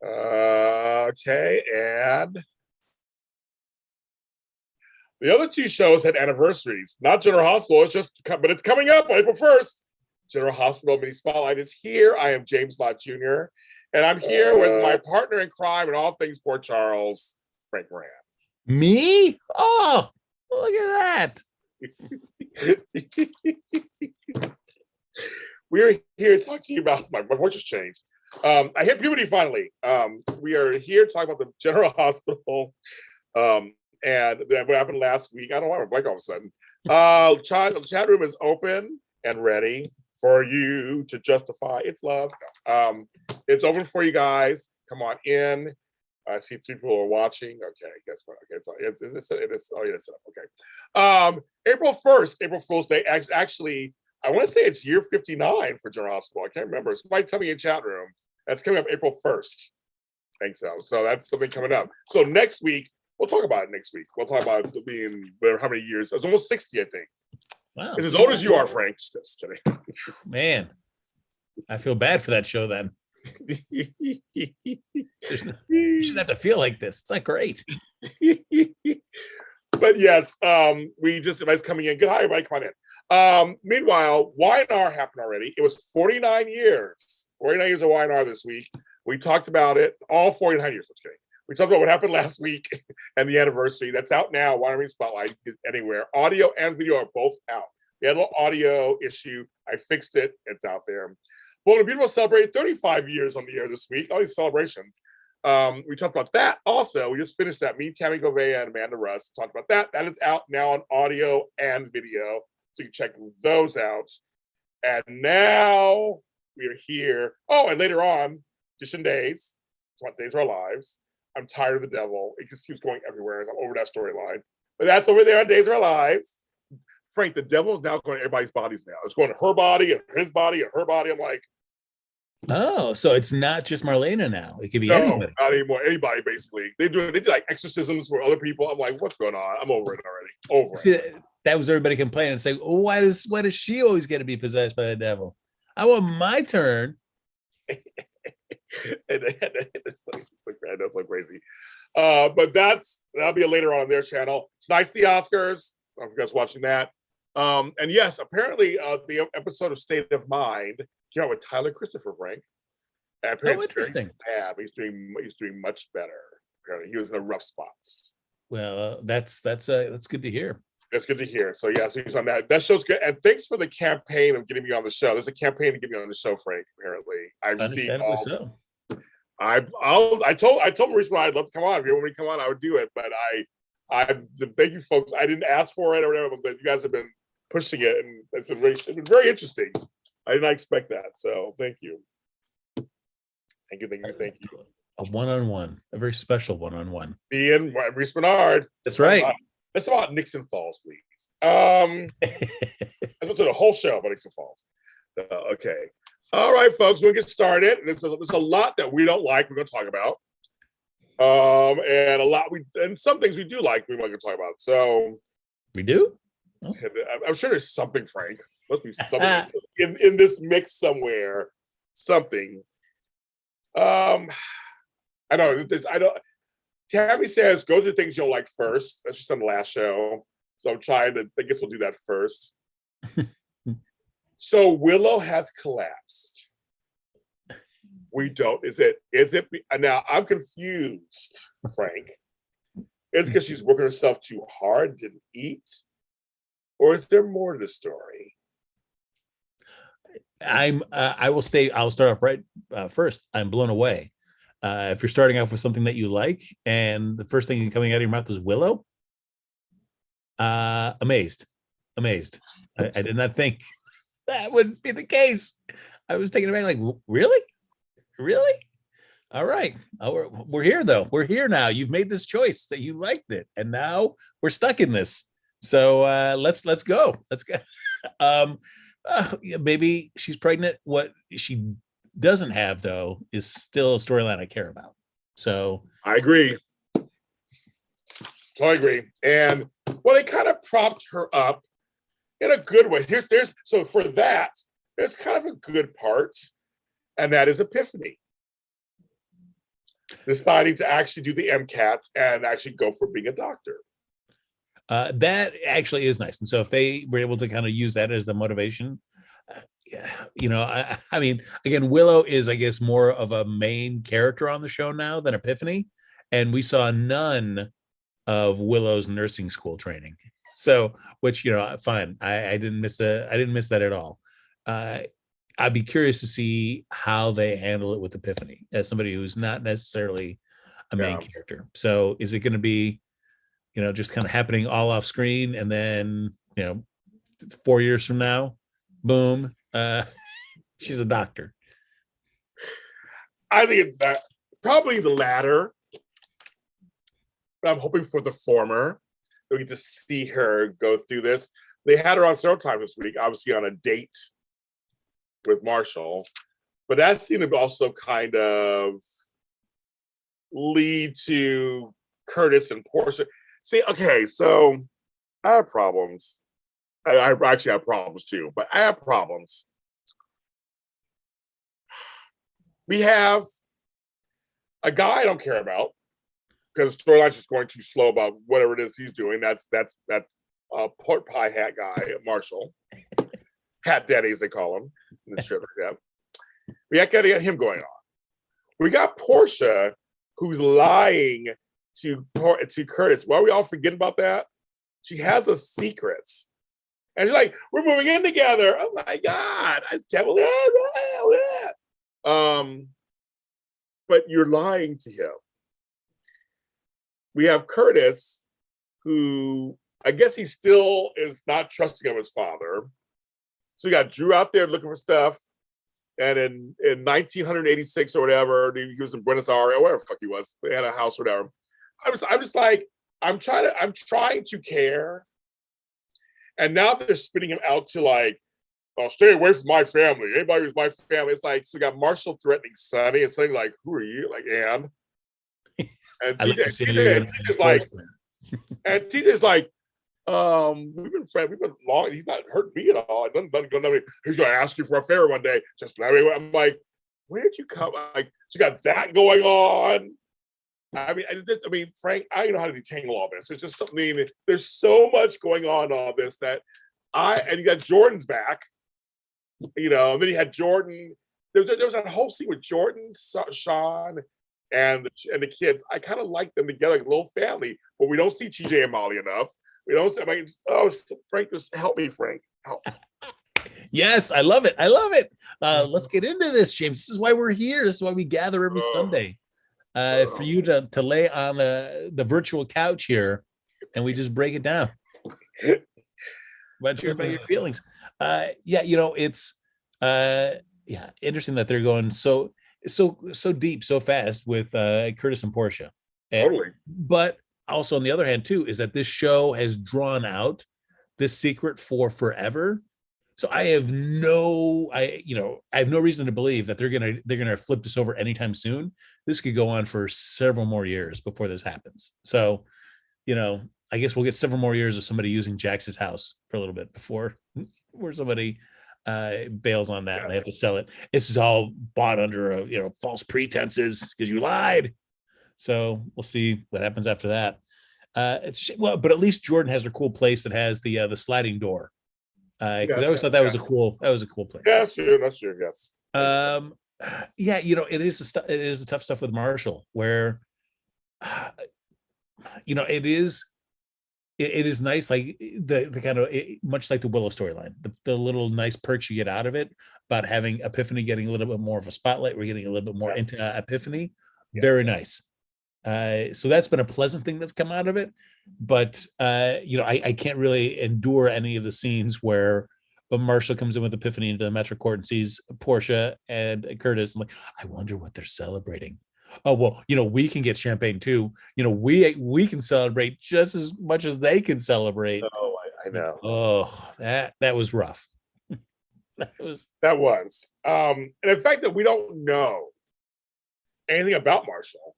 Okay, and the other two shows had anniversaries. Not General Hospital, but it's coming up on April 1st. General Hospital Mini Spotlight is here. I am James Lott Jr., and I'm here with my partner in crime and all things Port Charles, Frank Moran. Me? Oh, look at that. We're here to talk to you about my voice has changed. I hit puberty finally. We are here to talk about the General Hospital and what happened last week. I don't know why I'm blank all of a sudden. The chat room is open and ready for you to justify its love. It's open for you guys. Come on in. I see people are watching. Okay, guess what? Okay, it is. Oh, yeah, it's up. Okay. April 1st, April Fool's Day. Actually, I want to say it's year 59 for General Hospital. I can't remember. Somebody tell me in chat room. That's coming up April 1st. I think so. So that's something coming up. So next week, we'll talk about it next week. We'll talk about it being how many years. It's almost 60, I think. Wow. It's as old as you are, Frank. Just kidding. Man, I feel bad for that show then. You shouldn't have to feel like this. It's not great. But yes, everybody's coming in. Good, hi, everybody, come on in. Meanwhile, Y&R happened already. It was 49 years. 49 years of Y&R this week. We talked about it, all 49 years. Just kidding. We talked about what happened last week and the anniversary. That's out now. Y&R Spotlight anywhere. Audio and video are both out. We had a little audio issue. I fixed it. It's out there. Well, the Beautiful celebrated 35 years on the air this week. All these celebrations. We talked about that also. We just finished that. Me, Tammy Govea, and Amanda Russ talked about that. That is out now on audio and video. So you can check those out. And now we are here. Oh, and later on, Edition Days. Days of Our Lives. I'm tired of the devil. It just keeps going everywhere. I'm over that storyline. But that's over there on Days of Our Lives. Frank, the devil is now going to everybody's bodies now. It's going to her body and his body and her body. I'm like, oh, so it's not just Marlena now. It could be anybody. Not anymore. Anybody, basically. They do like exorcisms for other people. I'm like, what's going on? I'm over it already. That was everybody complaining and saying, oh, why does she always get to be possessed by the devil? I want my turn. It's so crazy. But that'll be later on their channel. It's nice, the Oscars. I don't know if you guys watching that. And yes, apparently the episode of State of Mind came out with Tyler Christopher, Frank. And apparently it's very sad. He's doing much better. Apparently he was in the rough spots. Well, that's good to hear. That's good to hear. So yeah, so he's on that. That show's good. And thanks for the campaign of getting me on the show. There's a campaign to get me on the show, Frank. Apparently, I've seen all. So. I told Maurice I'd love to come on. If you want me to come on, I would do it. But thank you, folks. I didn't ask for it or whatever, but you guys have been pushing it, and it's been very interesting. I did not expect that. So thank you. Thank you. A one-on-one, a very special one-on-one. Me and Maurice Bernard. That's right. That's about Nixon Falls, please. Let's go to the whole show about Nixon Falls. Okay. All right, folks, we'll get started. There's a lot that we don't like we're going to talk about. And some things we do like we want to talk about. So we do? Oh. I'm sure there's something, Frank. Must be something in this mix somewhere. Something. I don't. Tammy says, go to the things you'll like first. That's just on the last show. So I'm trying to, I guess we'll do that first. So Willow has collapsed. We don't. Is it? Now I'm confused, Frank. Is it because she's working herself too hard, didn't eat? Or is there more to the story? I'll start off right first. I'm blown away. If you're starting off with something that you like and the first thing coming out of your mouth is Willow, amazed. I did not think that would be the case. I was taken aback, like, really? All right. We're here though. We're here now. You've made this choice that you liked it, and now we're stuck in this. So let's go. Let's go. Maybe she's pregnant. What she doesn't have though is still a storyline I care about. So I agree. And well, they kind of propped her up in a good way. So for that, there's kind of a good part, and that is Epiphany. deciding to actually do the MCAT and actually go for being a doctor. That actually is nice. And so if they were able to kind of use that as the motivation, yeah, I mean, again, Willow is, I guess, more of a main character on the show now than Epiphany. And we saw none of Willow's nursing school training. So, which, fine. I didn't miss that at all. I'd be curious to see how they handle it with Epiphany as somebody who's not necessarily a main character. So is it going to be, just kind of happening all off screen, and then 4 years from now, boom, she's a doctor? I think that probably the latter. But I'm hoping for the former. We get to see her go through this. They had her on several times this week, obviously on a date with Marshall, but that seemed to also kind of lead to Curtis and Portia. See, okay, so I have problems. I actually have problems too, but I have problems. We have a guy I don't care about because the storyline's just going too slow about whatever it is he's doing. That's pork pie hat guy, Marshall. Hat daddy, as they call him. And shit like that. We got to get him going on. We got Portia, who's lying to Curtis. Why are we all forgetting about that? She has a secret. And she's like, we're moving in together. Oh my God. I can't believe it. But you're lying to him. We have Curtis, who I guess he still is not trusting of his father. So we got Drew out there looking for stuff. And in 1986 or whatever, he was in Buenos Aires, or wherever the fuck he was. They had a house or whatever. I'm just like, I'm trying to care. And now they're spinning him out to like, oh, stay away from my family. Anybody who's my family. It's like, so we got Marshall threatening Sonny, and Sonny like, who are you? Like, and TJ's like, and TJ's like, we've been friends, we've been long. He's not hurt me at all. He's gonna ask you for a favor one day. Just I'm like, where did you come? Like, so you got that going on. I mean, Frank, I don't know how to detangle all this. It's just something. There's so much going on all this that and you got Jordan's back, and then you had Jordan. There was that whole scene with Jordan, Sean, and the kids. I kind of like them together, like a little family, but we don't see TJ and Molly enough. We don't. I mean, Frank, just help me, Frank. Help. Yes, I love it. Let's get into this, James. This is why we're here. This is why we gather every Sunday. For you to lay on the virtual couch here, and we just break it down. About your feelings. It's interesting that they're going so deep so fast with Curtis and Portia. Totally. But also on the other hand too is that this show has drawn out this secret for forever. So I have no reason to believe that they're gonna flip this over anytime soon. This could go on for several more years before this happens. So, I guess we'll get several more years of somebody using Jax's house for a little bit before where somebody bails on that and they have to sell it. This is all bought under false pretenses because you lied. So we'll see what happens after that. But at least Jordan has a cool place that has the sliding door. Because I always thought that was a cool place. Yeah, that's true. Yes. It is a tough stuff with Marshall where, it is nice, like the kind of much like the Willow storyline, the little nice perks you get out of it about having Epiphany getting a little bit more of a spotlight. We're getting a little bit more into Epiphany. Yes. Very nice. So that's been a pleasant thing that's come out of it. But I can't really endure any of the scenes where Marshall comes in with Epiphany into the Metro Court and sees Portia and Curtis and like, I wonder what they're celebrating. Oh, well, we can get champagne too. We can celebrate just as much as they can celebrate. Oh, I know. Oh, that was rough. That was. And the fact that we don't know anything about Marshall,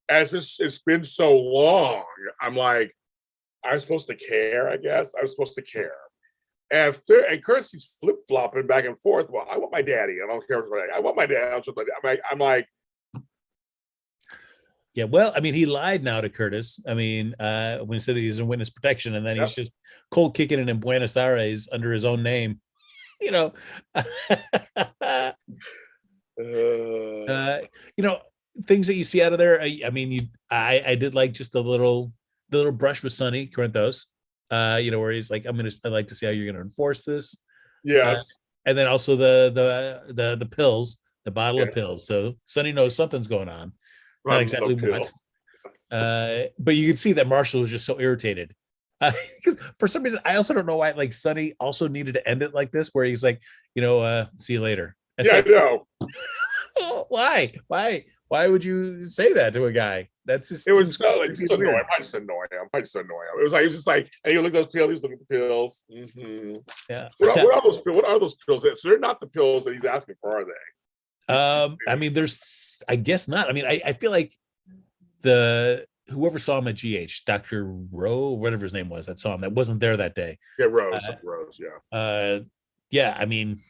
and it's been so long, I'm like, I'm supposed to care, I guess. I'm supposed to care. And Curtis is flip-flopping back and forth. Well, I want my daddy. I don't care what I want my dad. I'm like, Yeah, well, I mean, he lied now to Curtis. I mean, when he said that he's in witness protection, and then he's Yep. just cold kicking it in Buenos Aires under his own name. You know, Uh, uh, you know, things that you see out of there. I mean, I did like just the little brush with Sonny Corinthos. Where he's like, I'd like to see how you're gonna enforce this. Uh, yes. and then also the pills, the bottle Yeah. of pills. So Sonny knows something's going on. Not Run the exactly what. pills. Yes. But you can see that Marshall was just so irritated. Because for some reason, I also don't know why, like, Sonny also needed to end it like this, where he's like, see you later. It's Yeah, I like, know. why would you say that to a guy? That's just It was seems so like creepy just and annoying. weird. I just annoy him. I just annoy him. It was like and you look at those pills. He's looking at the pills. Yeah. What are those pills? What are those pills? So they're not the pills that he's asking for, are they? I mean, I guess not. I mean, I feel like the whoever saw him at GH, Dr. Rowe, whatever his name was, that saw him that wasn't there that day. Yeah, Rose. Yeah. Yeah, I mean,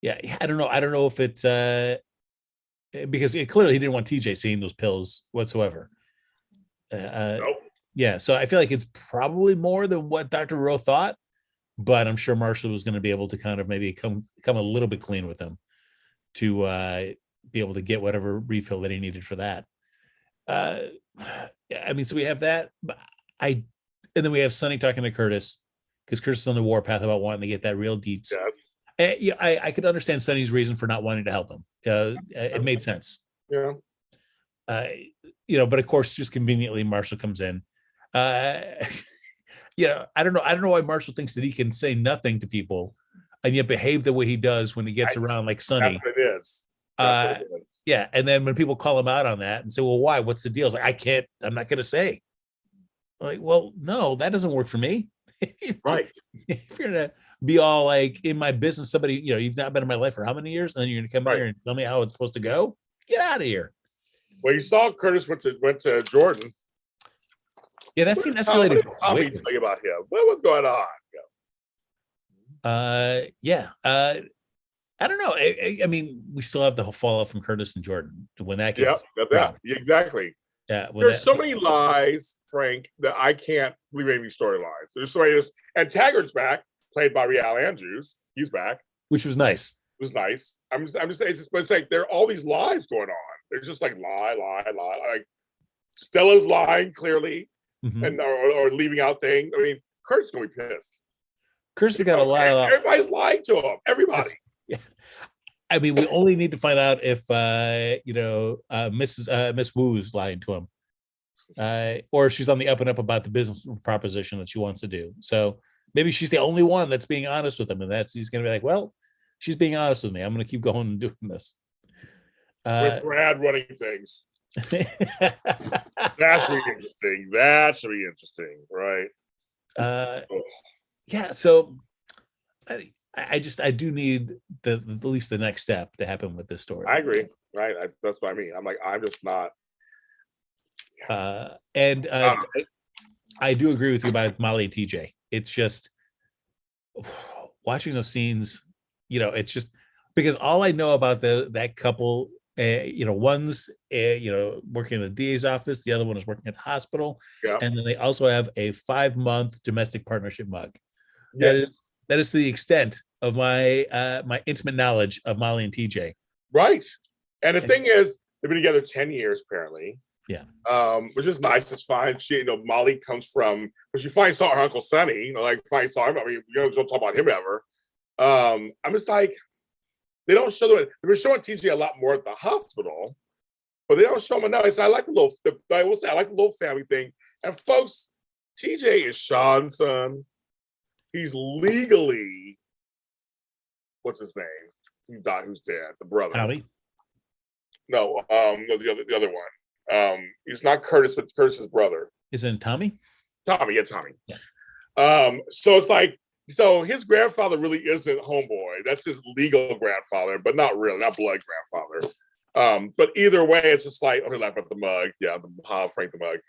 yeah, I don't know. I don't know if it's because clearly he didn't want TJ seeing those pills whatsoever. Nope. Yeah, so I feel like it's probably more than what Dr. Rowe thought, but I'm sure Marshall was going to be able to kind of maybe come a little bit clean with him to be able to get whatever refill that he needed for that. I mean, so we have that. And then we have Sonny talking to Curtis because Curtis is on the warpath about wanting to get that real deets. Yes. Yeah, I could understand Sonny's reason for not wanting to help him. It made sense. Yeah. But of course, just conveniently, Marshall comes in. I don't know why Marshall thinks that he can say nothing to people and yet behave the way he does when he gets around like Sonny. That's what it is. That's what it is. Yeah, and then when people call him out on that and say, "Well, why? What's the deal?" It's like, I'm not going to say. I'm like, well, no, that doesn't work for me. Right. If you're gonna be all like in my business, somebody, you've not been in my life for how many years, and then you're gonna come here and tell me how it's supposed to go? Get out of here. Well, you saw Curtis went to Jordan. Yeah, that scene escalated. What did Tommy tell you about him? What was going on? Yeah. I don't know. I mean, we still have the whole fallout from Curtis and Jordan when that gets. Yeah, exactly. Yeah, there's so many lies, Frank, that I can't believe any storylines. There's so many, and Taggart's back, played by Real Andrews. He's back, which was nice. It was nice. I'm just saying, it's like there are all these lies going on. There's just like lie. Like Stella's lying clearly, and or leaving out things. I mean, Kurt's gonna be pissed. Kurt's got a lot of. Everybody's lying to him. Everybody. Yeah. I mean, we only need to find out if Miss Wu's lying to him, or she's on the up and up about the business proposition that she wants to do. So maybe she's the only one that's being honest with him, and he's going to be like, well, she's being honest with me. I'm going to keep going and doing this. With Brad running things. That should be interesting. That should be interesting, right? Yeah. So I do need at least the next step to happen with this story. I agree. Right. That's what I mean. I'm just not. I do agree with you about Molly and TJ. It's just watching those scenes, it's just because all I know about that couple, one's working in the DA's office, the other one is working at the hospital, and then they also have a 5-month domestic partnership mug. Yes. That is to the extent of my my intimate knowledge of Molly and TJ. Right. And the thing is, they've been together 10 years, apparently. Yeah. Which is nice. It's fine. She, Molly comes from, when she finally saw her Uncle Sonny, finally saw him. I mean, don't talk about him ever. I'm just like, they don't show them. They've been showing TJ a lot more at the hospital, but they don't show him enough. I like I will say, I like the little family thing. And folks, TJ is Sean's son. He's legally, what's his name? Who's dead? The brother. Tommy? No, the other one. He's not Curtis, but Curtis's brother. Isn't it Tommy? Tommy, yeah, Tommy. Yeah. So it's like, so his grandfather really isn't homeboy. That's his legal grandfather, but not really, not blood grandfather. But either way, it's just like, okay, like about the mug, yeah, Frank the mug.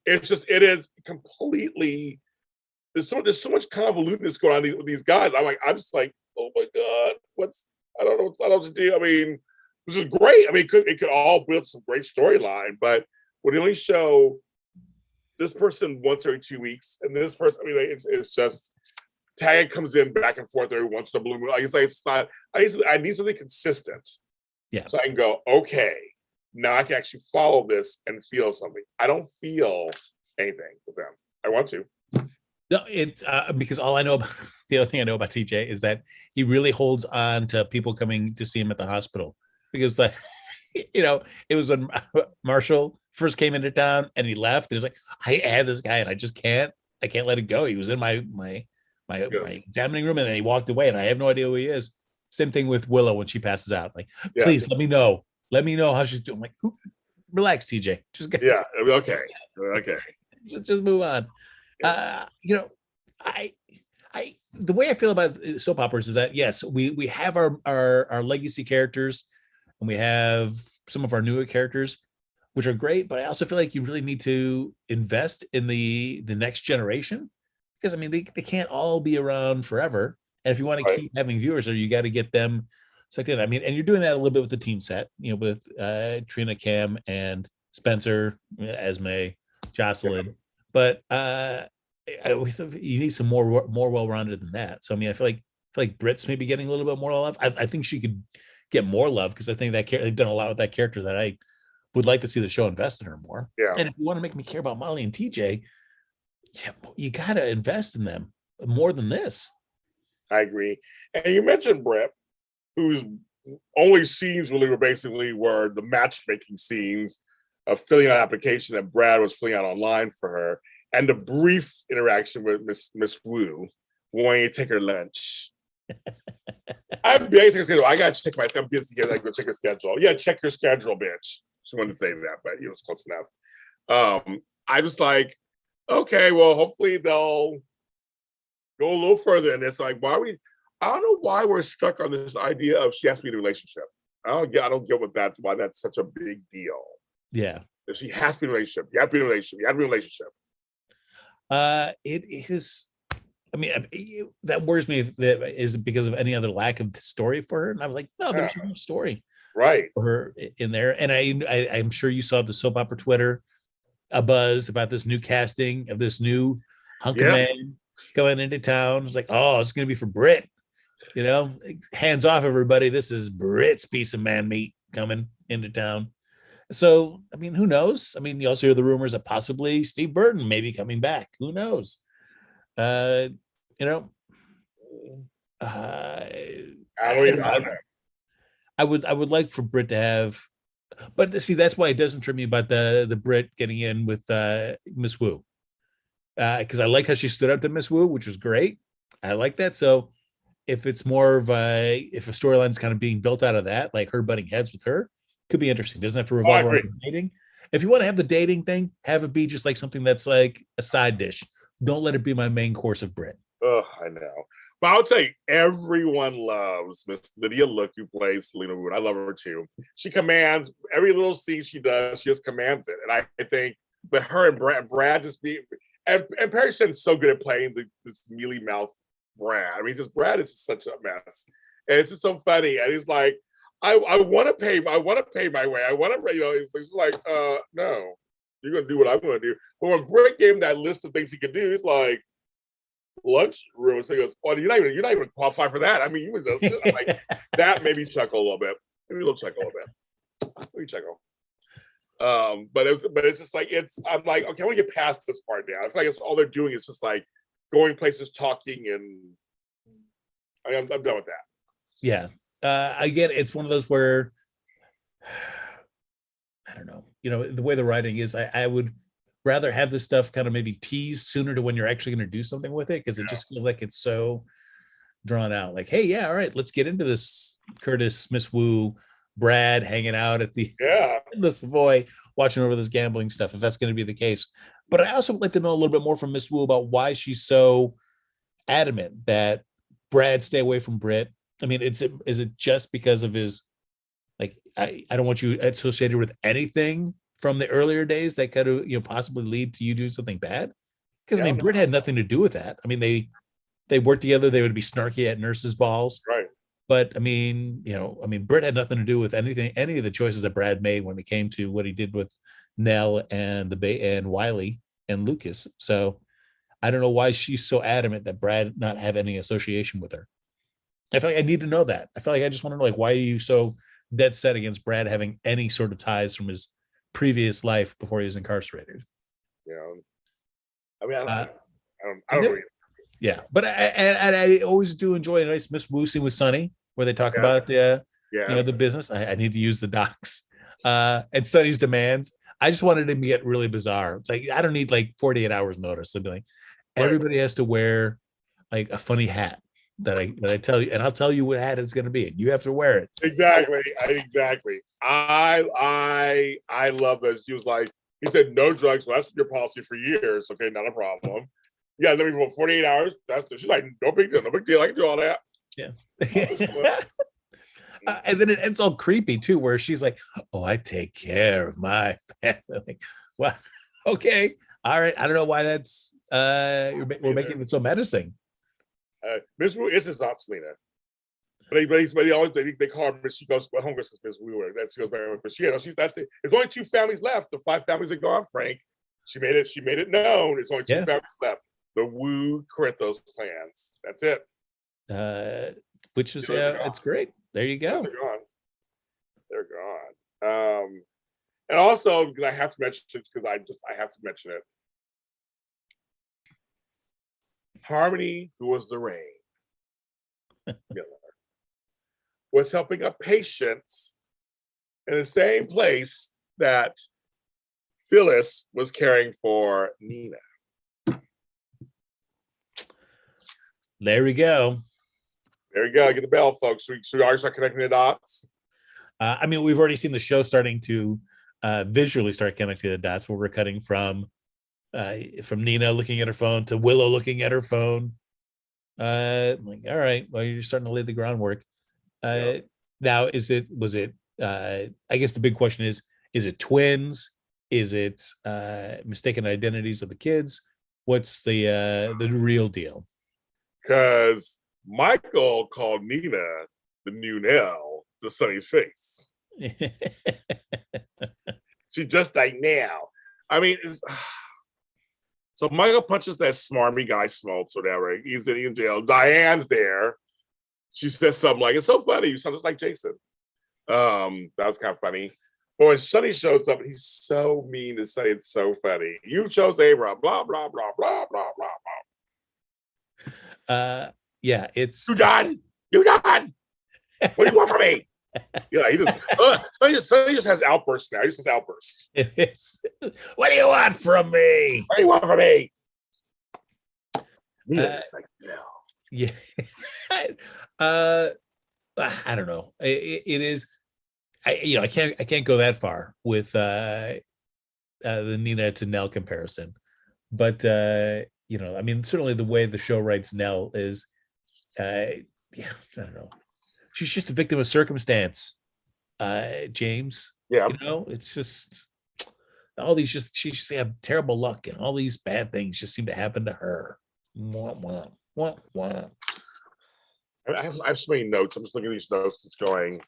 It is completely. There's so much convolutedness going on with these guys. I'm just like, oh my god, I don't know what to do. I mean, which is great. I mean, it could all build some great storyline, but when they only show this person once every 2 weeks, and this person, I mean, it's just Tag comes in back and forth every once in a blue moon. Like it's not. I need something consistent. Yeah. So I can go, okay, now I can actually follow this and feel something. I don't feel anything with them. I want to. No, it's because all I know about the other thing I know about TJ is that he really holds on to people coming to see him at the hospital because it was when Marshall first came into town and he left. It was like, I had this guy and I can't let it go. He was in my examining room and then he walked away and I have no idea who he is. Same thing with Willow when she passes out. Like, please let me know how she's doing. I'm like, relax, TJ. Just get, okay. just move on. Yes. The way I feel about soap operas is that yes, we have our legacy characters and we have some of our newer characters, which are great, but I also feel like you really need to invest in the next generation because I mean they can't all be around forever. And if you want to keep having viewers, or you got to get them sucked in. I mean, and you're doing that a little bit with the teen set, with Trina, Cam, and Spencer, Esme, Jocelyn. But you need some more well-rounded than that. So I mean, I feel like Britt's maybe getting a little bit more love. I think she could get more love because I think that they've done a lot with that character that I would like to see the show invest in her more. Yeah. And if you want to make me care about Molly and TJ, you got to invest in them more than this. I agree. And you mentioned Britt, whose only scenes really were the matchmaking scenes of filling out an application that Brad was filling out online for her, and the brief interaction with Miss Wu wanting to take her lunch. I'm basically, I gotta check my. I'm busy here. I go check her schedule. Yeah, check your schedule, bitch. She wanted to say that, but it was close enough. I was like, okay, well, hopefully they'll go a little further in this. Like, I don't know why we're stuck on this idea of she has to be in a relationship. I don't get with that. Why that's such a big deal. Yeah. She has to be in a relationship. You have to be in a relationship. You have to be in a relationship. It is. I mean, that worries me. If that is because of any other lack of story for her. And I was like, no, there's no story for her in there. And I'm sure you saw the soap opera Twitter a buzz about this new casting of this new hunk of man going into town. It's like, oh, it's going to be for Britt. Hands off, everybody. This is Britt's piece of man meat coming into town. So, I mean, who knows? I mean, you also hear the rumors that possibly Steve Burton may be coming back. Who knows? I don't even know. I would like for Britt to have, but see, that's why it doesn't trip me about the Britt getting in with Miss Wu. Because I like how she stood up to Miss Wu, which was great. I like that. So if it's more of if a storyline's kind of being built out of that, like her butting heads with her, could be interesting. Doesn't have to revolve around dating. If you want to have the dating thing, have it be just like something that's like a side dish. Don't let it be my main course of Britt. Oh, I know. But I'll tell you, everyone loves Miss Lydia Look, who plays Selena Wood. I love her too. She commands every little scene she does. She just commands it, and I think, but her and Brad just be, and Perry Shen's so good at playing this mealy mouth Brad. I mean, Brad is just such a mess, and it's just so funny. And he's like, I want to pay my way. I want to, it's like, no, you're gonna do what I'm gonna do. But when Britt gave him that list of things he could do, he's like, lunchroom. So he goes, "Oh, you're not even qualified for that." I mean, you was just I'm like, that made me chuckle a little bit. Maybe a little chuckle a little bit. Let me chuckle. But it's just like I'm like, okay, I want to get past this part now. I feel like it's all they're doing is just like going places, talking, and I'm done with that. Yeah, I get it. It's one of those where I don't know. The way the writing is, I would rather have this stuff kind of maybe teased sooner to when you're actually going to do something with it, because it just feels like it's so drawn out. Like, hey, yeah, all right, let's get into this. Curtis, Miss Wu, Brad hanging out at the Savoy, watching over this gambling stuff, if that's going to be the case. But I also would like to know a little bit more from Miss Wu about why she's so adamant that Brad stay away from Britt. I mean, is it just because of his, like, I don't want you associated with anything from the earlier days that could have, possibly lead to you doing something bad? Because I mean, Britt had nothing to do with that. I mean, they worked together. They would be snarky at nurses' balls. Right. But I mean, Britt had nothing to do with any of the choices that Brad made when it came to what he did with Nell and and Wiley and Lucas. So I don't know why she's so adamant that Brad not have any association with her. I feel like I need to know that. I feel like I just want to know, like, why are you so dead set against Brad having any sort of ties from his previous life before he was incarcerated? You know, I mean, I And don't there- really. yeah, but I always do enjoy a nice Miss Woosey with Sonny, where they talk about the Yes. the business. I need to use the docs and Sonny's demands. I just wanted him to get really bizarre. It's like I don't need like 48 hours notice. I'd be like, Right. everybody has to wear like a funny hat that I tell you, and I'll tell you what hat it's going to be, and you have to wear it. Exactly. Exactly. I love that. She was like, he said, no drugs. Well, that's been your policy for years. Okay, not a problem. Yeah, let me for 48 hours. She's like, no big deal, no big deal. I can do all that. Yeah. And then it ends all creepy too, where she's like, "Oh, I take care of my family." Like, well, okay, all right. I don't know why that's we're making it so menacing. Miss Wu is not Selena. But they always they call her Miss. She goes, well, home is Miss Wu. That she goes by. But that's it. There's only 2 families left. The 5 families are gone. Frank. She made it known. There's only 2 families left. The Wu Corinthos clans. That's it. Which is it's great. There you go. They're gone. And also because I have to mention it because I have to mention it. Harmony, who was the rain, Miller, was helping a patient in the same place that Phyllis was caring for Nina. There we go. There you go. Get the bell, folks. So we already start connecting the dots. I mean, we've already seen the show starting to visually start connecting the dots, where we're cutting from Nina looking at her phone to Willow looking at her phone. Like, all right, well, you're starting to lay the groundwork. Now, was it? I guess the big question is it twins? Is it mistaken identities of the kids? What's the real deal? Because Michael called Nina the new Nell to Sonny's face. She's just like now. I mean, so Michael punches that smarmy guy, Smoltz, whatever. He's in jail. Diane's there. She says something like, "It's so funny. You sound just like Jason." That was kind of funny. But when Sonny shows up, he's so mean to say it's so funny. You chose Abram, blah, blah, blah, blah, blah, blah, blah. Yeah, it's You done? What do you want from me? Yeah, he just Sonny just has outbursts now. He just has outbursts. What do you want from me? What do you want from me? Nina's like, no. Yeah. I don't know. It is. I can't go that far with the Nina to Nell comparison, but I mean, certainly the way the show writes Nell is, I don't know. She's just a victim of circumstance, James. Yeah. It's just all these she just have terrible luck, and all these bad things just seem to happen to her. Wah, wah, wah, wah. I have so many notes. I'm just looking at these notes. It's going.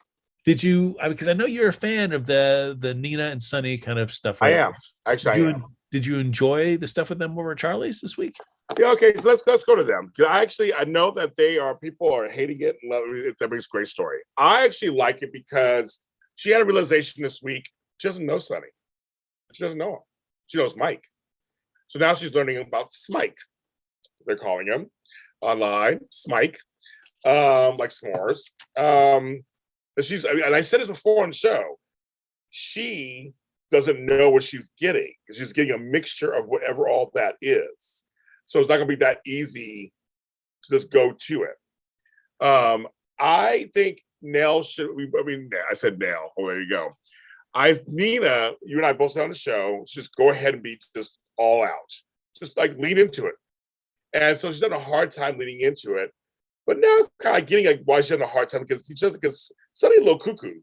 Did you? Because I know you're a fan of the Nina and Sonny kind of stuff. I am. Actually, I am. Did you enjoy the stuff with them over at Charlie's this week? Yeah. Okay. So let's go to them. I know that people are hating it and love it. That makes a great story. I actually like it because she had a realization this week. She doesn't know Sonny. She doesn't know him. She knows Mike. So now she's learning about Smike. They're calling him online, Smike, like s'mores. And I said this before on the show, she doesn't know what she's getting. She's getting a mixture of whatever all that is. So it's not going to be that easy to just go to it. I think Nell I said Nell. Oh, there you go. Nina, you and I both said on the show, just go ahead and be just all out. Just like lean into it. And so she's having a hard time leaning into it. But now kind of getting like why she's having a hard time because Sonny's a little cuckoo.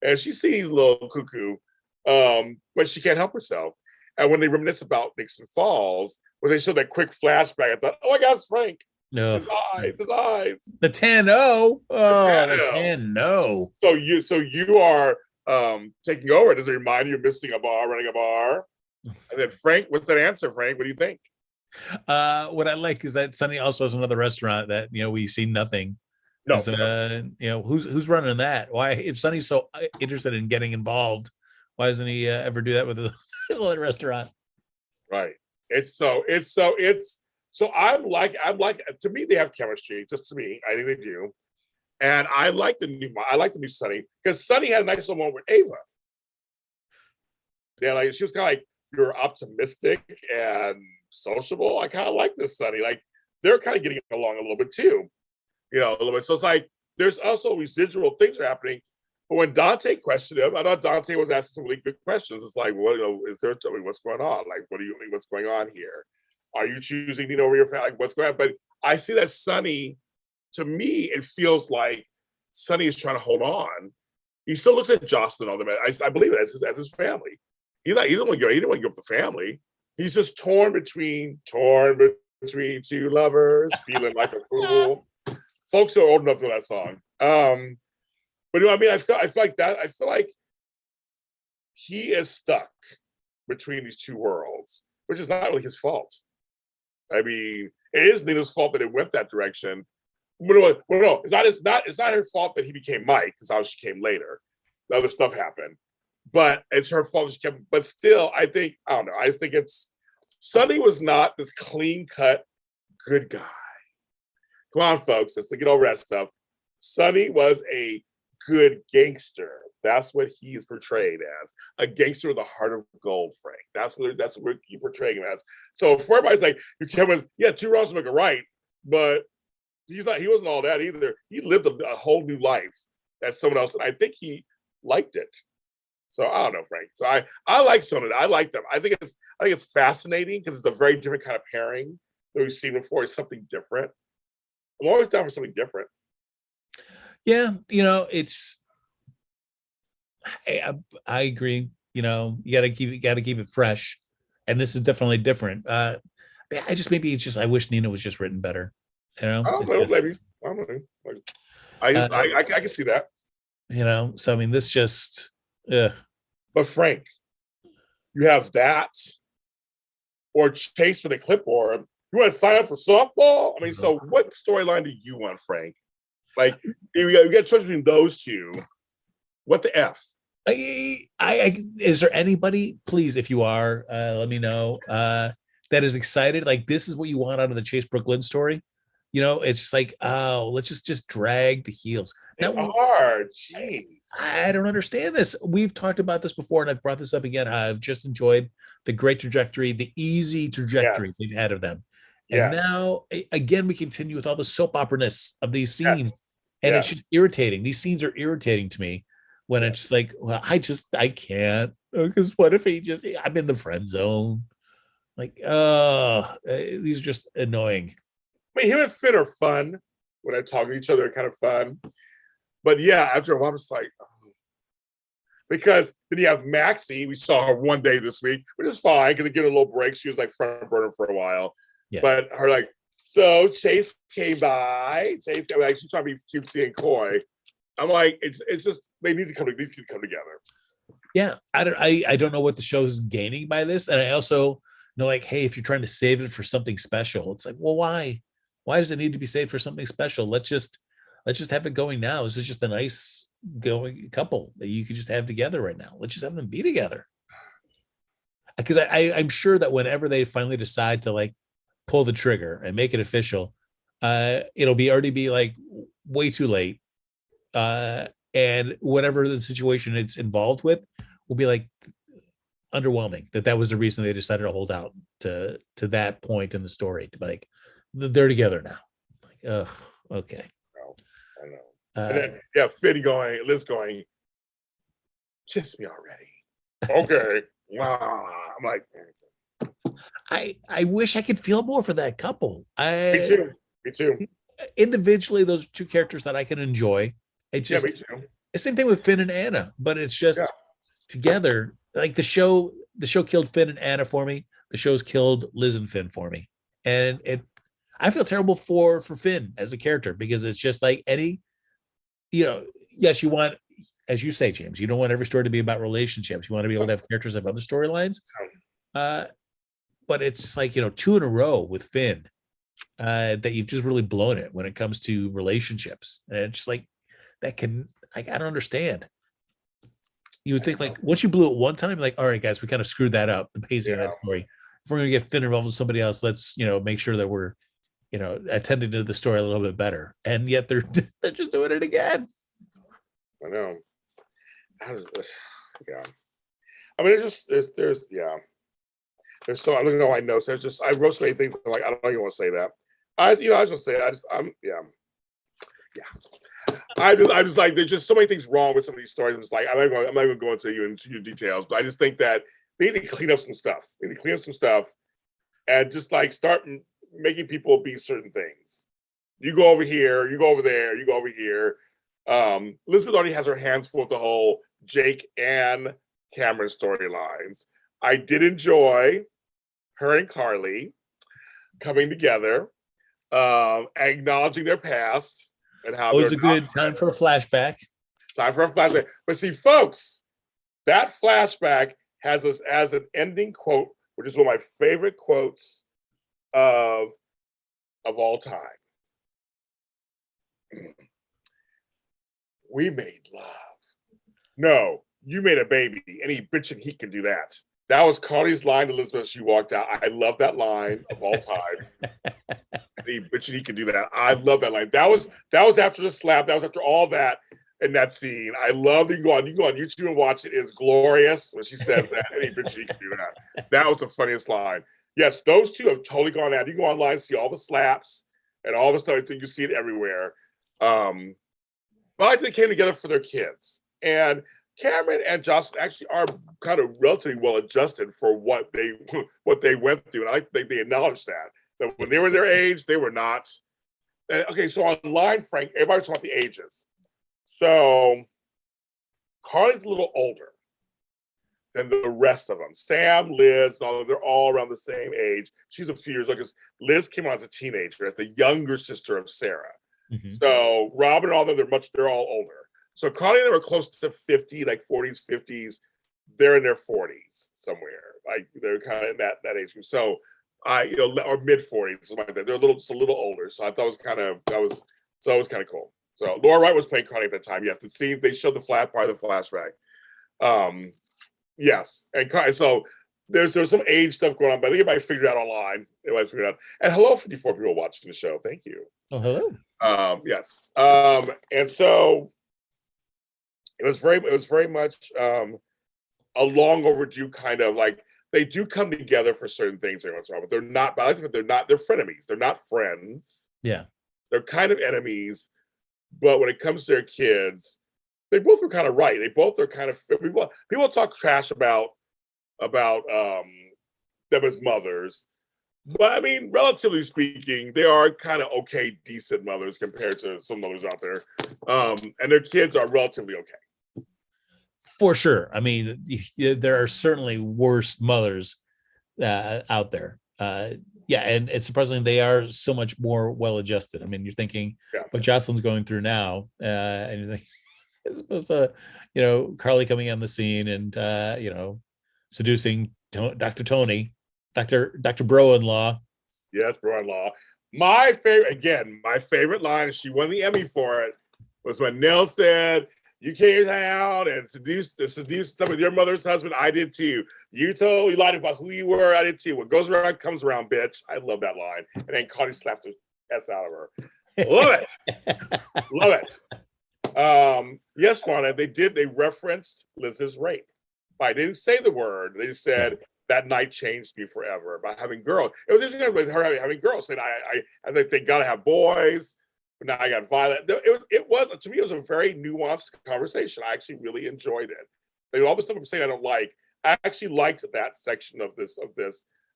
And she sees a little cuckoo, but she can't help herself. And when they reminisce about Nixon Falls, when they show that quick flashback, I thought, oh my God, it's Frank. No. His eyes. The 10-0. Oh, the 10-0. 10-0. So you are taking over. Does it remind you of missing a bar, running a bar? And then Frank, what's that answer, Frank? What do you think? What I like is that Sonny also has another restaurant that we see nothing. No. Who's running that? Why, if Sonny's so interested in getting involved, why doesn't he ever do that with his little restaurant? Right. So I'm like to me they have chemistry. Just to me, I think they do. And I like the new Sonny because Sonny had a nice little moment with Ava. Yeah, like she was kind of like you're optimistic and sociable. I kind of like this Sonny. Like they're kind of getting along a little bit too, a little bit. So it's like there's also residual things are happening. But when Dante questioned him, I thought Dante was asking some really good questions. It's like, well, is there what's going on? Like, what's going on here? Are you choosing Nina over your family? Like, what's going on? But I see that Sonny, to me, it feels like Sonny is trying to hold on. He still looks at Jocelyn on the I believe it as his family. He didn't want to give up the family. He's just torn between two lovers, feeling like a fool. Folks are old enough to know that song. But I mean, I feel like that. I feel like he is stuck between these two worlds, which is not really his fault. I mean, it is Nina's fault that it went that direction. But no, it's not her fault that he became Mike, because how she came later. The other stuff happened. But it's her fault that she kept. But still, I don't know. I just think Sonny was not this clean-cut good guy. Come on, folks, let's get over that stuff. Sonny was a good gangster. That's what he is portrayed as, a gangster with a heart of gold, Frank. That's what you portraying him as. So for everybody's like, you can't, two wrongs make a right, but he wasn't all that either. He lived a whole new life that someone else, and I think he liked it. So I don't know, Frank. So I like Sonny. I like them. I think it's fascinating because it's a very different kind of pairing that we've seen before. It's something different. I'm always down for something different. Yeah, it's. I agree. You gotta keep it fresh, and this is definitely different. I wish Nina was just written better. Oh, maybe. I don't know. I can see that. So I mean, this just. But Frank, you have that, or Chase with a clipboard. You want to sign up for softball? I mean, so what storyline do you want, Frank? Like, you got a choice between those two. What the F? Is there anybody, please, if you are, let me know, that is excited? Like, this is what you want out of the Chase Brooklyn story? It's just like, oh, let's just drag the heels. Now, geez. I don't understand this. We've talked about this before, and I've brought this up again. I've just enjoyed the great trajectory, the easy trajectory they've had of them. And now, again, we continue with all the soap opera-ness of these scenes. And it's just irritating. These scenes are irritating to me when it's like, well, I can't. Because what if I'm in the friend zone? Like, these are just annoying. I mean, him and Finn are fun. When I talk to each other, they're kind of fun. But yeah, after a while, I'm just like, oh. Because then you have Maxie. We saw her one day this week, which is fine because they get a little break. She was like front burner for a while. Yeah. But her like, so Chase came by. Chase, like she's trying to be cutesy and coy. I'm like, it's just they need to come together. Yeah, I don't know what the show's gaining by this, and I also know like, hey, if you're trying to save it for something special, it's like, well, why? Why does it need to be saved for something special? Let's just have it going now. This is just a nice going couple that you could just have together right now. Let's just have them be together. Because I'm sure that whenever they finally decide to like pull the trigger and make it official, it'll already be like way too late. And whatever the situation it's involved with will be like underwhelming. That was the reason they decided to hold out to that point in the story, to be like, they're together now. Like, ugh, okay. I know. And then, Liz going, kiss me already. Okay. Wow. I'm like, I wish I could feel more for that couple. Me too. Individually, those two characters that I can enjoy. It's just the same thing with Finn and Anna, but it's just together. Like the show killed Finn and Anna for me. The show's killed Liz and Finn for me, and I feel terrible for Finn as a character because it's just like any, yes, you want, as you say, James, you don't want every story to be about relationships. You want to be able to have characters have other storylines. But it's like, two in a row with Finn that you've just really blown it when it comes to relationships. And it's just like that can, like, I don't understand. You would think like once you blew it one time, like, all right, guys, we kind of screwed that up, the pacing of that story. If we're gonna get Finn involved with somebody else, let's make sure that we're attending to the story a little bit better. And yet they're just doing it again. I know. How does this? Yeah. I mean, there's so I look at all my notes. I wrote so many things. I'm like, I don't even want to say that. I was gonna say, I just like there's just so many things wrong with some of these stories. It's like I'm not even going to you into details, but I just think that they need to clean up some stuff. They need to clean up some stuff, and just like start making people be certain things. You go over here, you go over there, you go over here. Elizabeth already has her hands full with the whole Jake and Cameron storylines. I did enjoy her and Carly coming together, acknowledging their past and how always a good time for a flashback. Time for a flashback. But see, folks, that flashback has us as an ending quote, which is one of my favorite quotes of all time. We made love. No, you made a baby. Any bitch and he can do that. That was Carly's line to Elizabeth. She walked out. I love that line of all time. Any bitch and he can do that. I love that line. That was after the slap. That was after all that in that scene. I love that. You can go on YouTube and watch it. It's glorious when she says that. Any bitch and he can do that. That was the funniest line. Yes, those two have totally gone out. You can go online and see all the slaps and all the stuff. You can see it everywhere. But I think they came together for their kids. And Cameron and Jocelyn actually are kind of relatively well adjusted for what they went through. And I think they acknowledged that when they were their age, they were not. Okay, so online, Frank, everybody's talking about the ages. So Carly's a little older than the rest of them. Sam, Liz, they're all around the same age. She's a few years old because Liz came out as a teenager, as the younger sister of Sarah. Mm-hmm. So Robin and all them, they're all older. So Carly and them are close to 50, like 40s, 50s. They're in their 40s somewhere. Like they're kind of in that age group. So or mid 40s, something like that. They're a little older. So I thought it was kind of cool. So Laura Wright was playing Carly at that time. Yes, they showed the part of the flashback. Yes, and so there's some age stuff going on, but I think everybody figured it out online. Everybody figured it out. And hello, 54 people watching the show. Thank you. Oh, hello. Yes. And so it was very much a long overdue kind of like they do come together for certain things every once in a while, but they're not. But I like that they're frenemies. They're not friends. Yeah, they're kind of enemies. But when it comes to their kids, they both were kind of right. They both are kind of people talk trash about them as mothers. But I mean, relatively speaking, they are kind of okay, decent mothers compared to some mothers out there. And their kids are relatively okay. For sure. I mean, there are certainly worse mothers out there. Yeah, and it's surprising they are so much more well-adjusted. I mean, you're thinking what Jocelyn's going through now, and you're thinking, as opposed to, Carly coming on the scene and, seducing Dr. Tony. Dr. Bro-in-law. Yes, Bro-in-law. My favorite line, she won the Emmy for it, was when Nell said, "You came out and seduced some of your mother's husband. I did too. You lied about who you were. I did too. What goes around comes around, bitch." I love that line. And then Carly slapped the S out of her. Love it. Love it. Yes, Lana, they referenced Liz's rape. But I didn't say the word. They just said, "That night changed me forever," about having girls. It was interesting with her having girls. And I think they got to have boys, but now I got violent. It was, to me, it was a very nuanced conversation. I actually really enjoyed it. Like, all the stuff I'm saying I don't like, I actually liked that section of this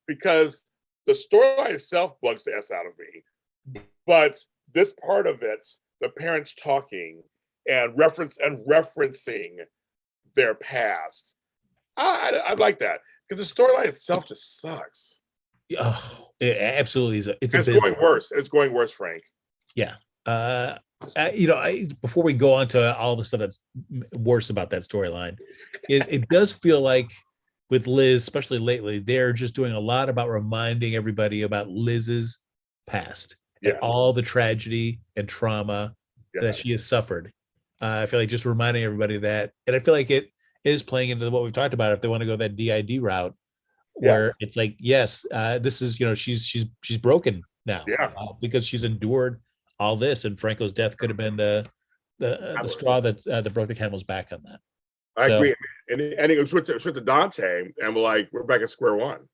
because the storyline itself bugs the S out of me. But this part of it, the parents talking and referencing their past, I like that. Because the storyline itself just sucks. Oh, it absolutely is. It's And a it's bit. going worse. It's going worse, Frank. Yeah. Before we go on to all the stuff that's worse about that storyline, it does feel like with Liz, especially lately, they're just doing a lot about reminding everybody about Liz's past and Yes. all the tragedy and trauma that Yes. she has suffered. I feel like just reminding everybody of that, and I feel like it is playing into what we've talked about. If they want to go that DID route, where Yes. it's like, yes, this is she's broken now Yeah. because she's endured all this, and Franco's death could have been the straw that broke the camel's back on that. I So agree. And it was with to Dante, and we're back at square one.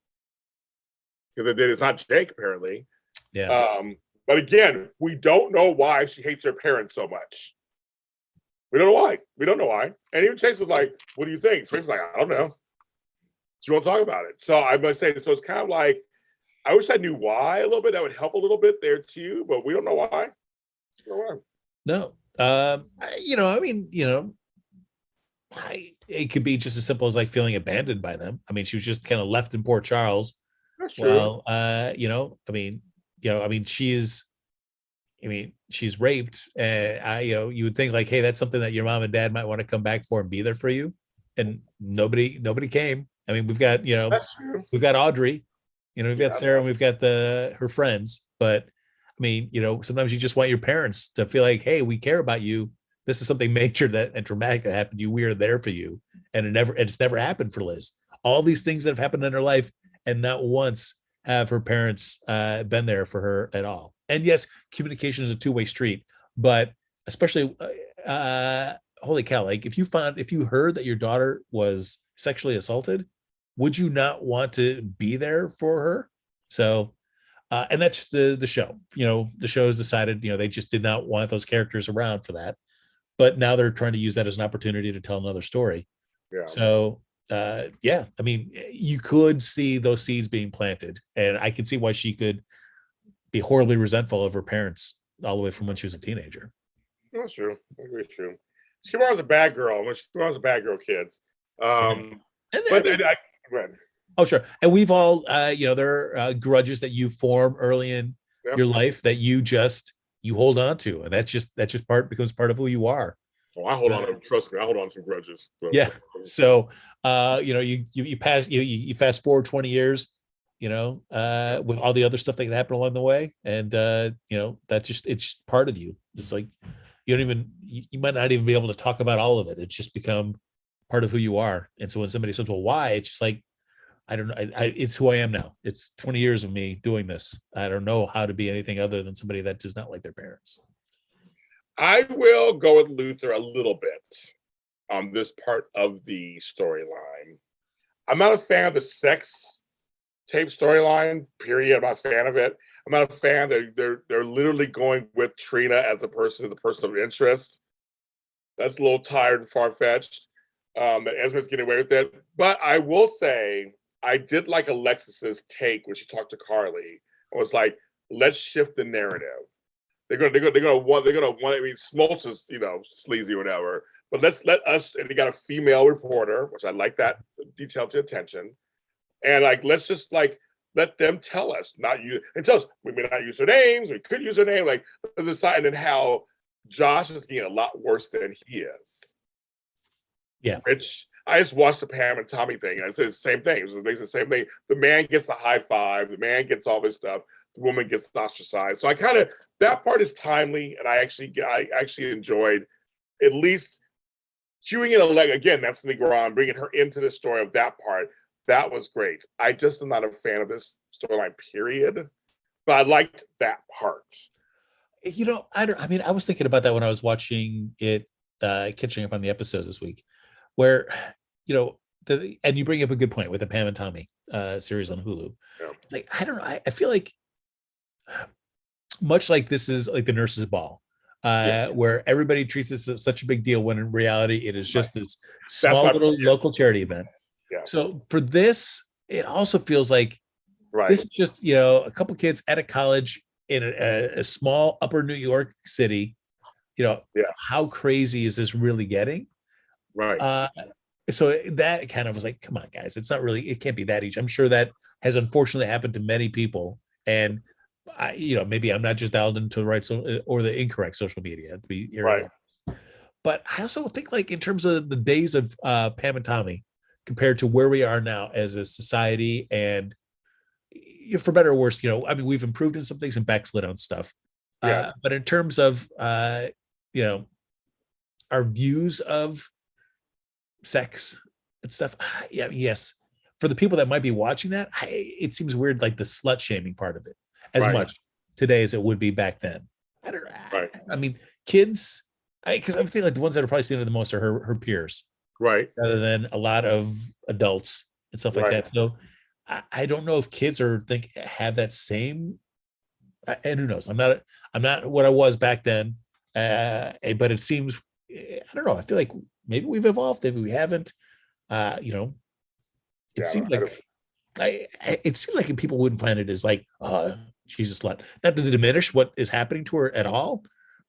Because it's not Jake, apparently. yeah, But again, we don't know why she hates her parents so much. We don't know why. We don't know why. And even Chase was like, "What do you think?" Frank's like, "I don't know. She won't talk about it." So I must say, so it's kind of like, I wish I knew why a little bit. That would help a little bit there too, but we don't know why. Don't know why. no, I mean, it could be just as simple as like feeling abandoned by them. I mean, she was just kind of left in Port Charles. That's true. Well, she's raped, and you would think like, hey, that's something that your mom and dad might want to come back for and be there for you, and nobody came. I mean, we've got That's true. we've got Audrey, we've got Yes. Sarah, and we've got her friends, but I mean, sometimes you just want your parents to feel like, hey, we care about you. This is something major and dramatic that happened to you. We are there for you, and it's never happened for Liz. All these things that have happened in her life, and not once have her parents been there for her at all. And yes, communication is a two-way street, but especially, holy cow, like if you heard that your daughter was sexually assaulted, would you not want to be there for her? So, and that's just the show. The show has decided, they just did not want those characters around for that, but now they're trying to use that as an opportunity to tell another story. Yeah. So, yeah, I mean, you could see those seeds being planted, and I could see why she could be horribly resentful of her parents all the way from when she was a teenager. That's true. I agree. It's true. Skimmer was a bad girl. Skimmer was a bad girl, kids. Oh, sure. And we've all, there are grudges that you form early in your life that you hold on to, and that's just becomes part of who you are. Oh, I hold on to. Trust me, I hold on to some grudges. Yeah. So, you pass, you fast forward 20 years, with all the other stuff that can happen along the way, and it's part of you. It's like you might not even be able to talk about all of it. It's just become part of who you are. And so when somebody says, "Well, why?" It's just like, I don't know. It's who I am now. It's 20 years of me doing this. I don't know how to be anything other than somebody that does not like their parents. I will go with Luther a little bit on this part of the storyline. I'm not a fan of the sex tape storyline, period. I'm not a fan of it. I'm not a fan that they're literally going with Trina as a person of interest. That's a little tired and far-fetched. That Esmer's getting away with it. But I will say, I did like Alexis's take when she talked to Carly. It was like, let's shift the narrative. They're gonna want. I mean, Smoltz is sleazy or whatever, but let us. And they got a female reporter, which I like that detail to attention. And let's just let them tell us, not you, and tell us we may not use their names. We could use their name, decide, and how Josh is getting a lot worse than he is. Yeah, which I just watched the Pam and Tommy thing. And I said the same thing. It was basically the same thing. The man gets a high five. The man gets all this stuff. The woman gets ostracized. So that part is timely, and I actually enjoyed at least cueing it again. That's Negron, bringing her into the story of that part. That was great. I just am not a fan of this storyline, period. But I liked that part. I was thinking about that when I was watching it, catching up on the episodes this week, where and you bring up a good point with the Pam and Tommy series on Hulu. Yeah. Like, I don't know. I feel like much like this is like the Nurses Ball, where everybody treats this as such a big deal when in reality it is just this small little local charity event. Yeah. So for this, it also feels like this is just a couple kids at a college in a small upper New York city. How crazy is this really getting? Right. so that kind of was like, come on, guys, it's not really, it can't be that easy. I'm sure that has unfortunately happened to many people, and maybe I'm not just dialed into the right or the incorrect social media to be hearing Right. all this. But I also think, like, in terms of the days of Pam and Tommy compared to where we are now as a society, and for better or worse, I mean, we've improved in some things and backslid on stuff. Yes. But in terms of our views of sex and stuff, yeah, yes, for the people that might be watching that, it seems weird, like the slut shaming part of it, as Right. much today as it would be back then. I don't know. Right. I mean, kids, because I feel like the ones that are probably seeing it the most are her peers, Right. rather than a lot of adults and stuff like Right. that. So I don't know if kids have that same. And who knows? I'm not what I was back then, but it seems, I don't know. I feel like maybe we've evolved, maybe we haven't. It Yeah, seems I like it seems like people wouldn't find it as like, she's a slut. Not to diminish what is happening to her at all,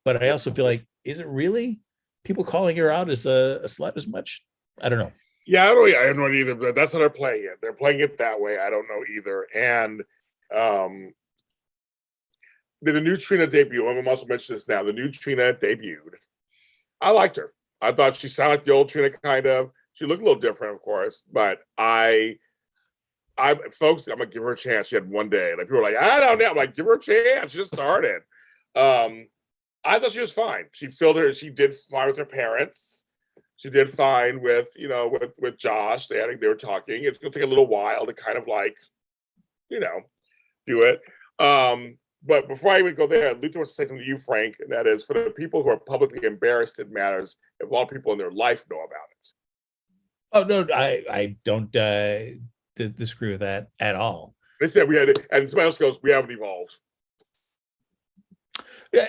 but I also feel like, is it really people calling her out as a slut as much? I don't know. Yeah, I don't know either, but that's how they're playing it. They're playing it that way. I don't know either. And the new Trina debut, I'm also mention this now. The new Trina debuted. I liked her. I thought she sounded like the old Trina, kind of. She looked a little different, of course, but folks, I'm gonna give her a chance. She had one day. Like, people were like, I don't know. I'm like, give her a chance. She just started. I thought she was fine. She did fine with her parents. She did fine with Josh. They were talking. It's gonna take a little while to kind of like, do it. But before I even go there, Luther wants to say something to you, Frank, and that is, for the people who are publicly embarrassed, it matters if a lot of people in their life know about it. Oh no, I don't disagree with that at all. They said we had it, and somebody else goes, we haven't evolved. Yeah.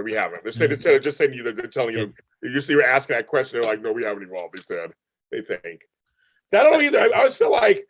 We haven't. They're just saying they're telling you. You're asking that question. They're like, no, we haven't evolved. They said they think. So I don't know either. I always feel like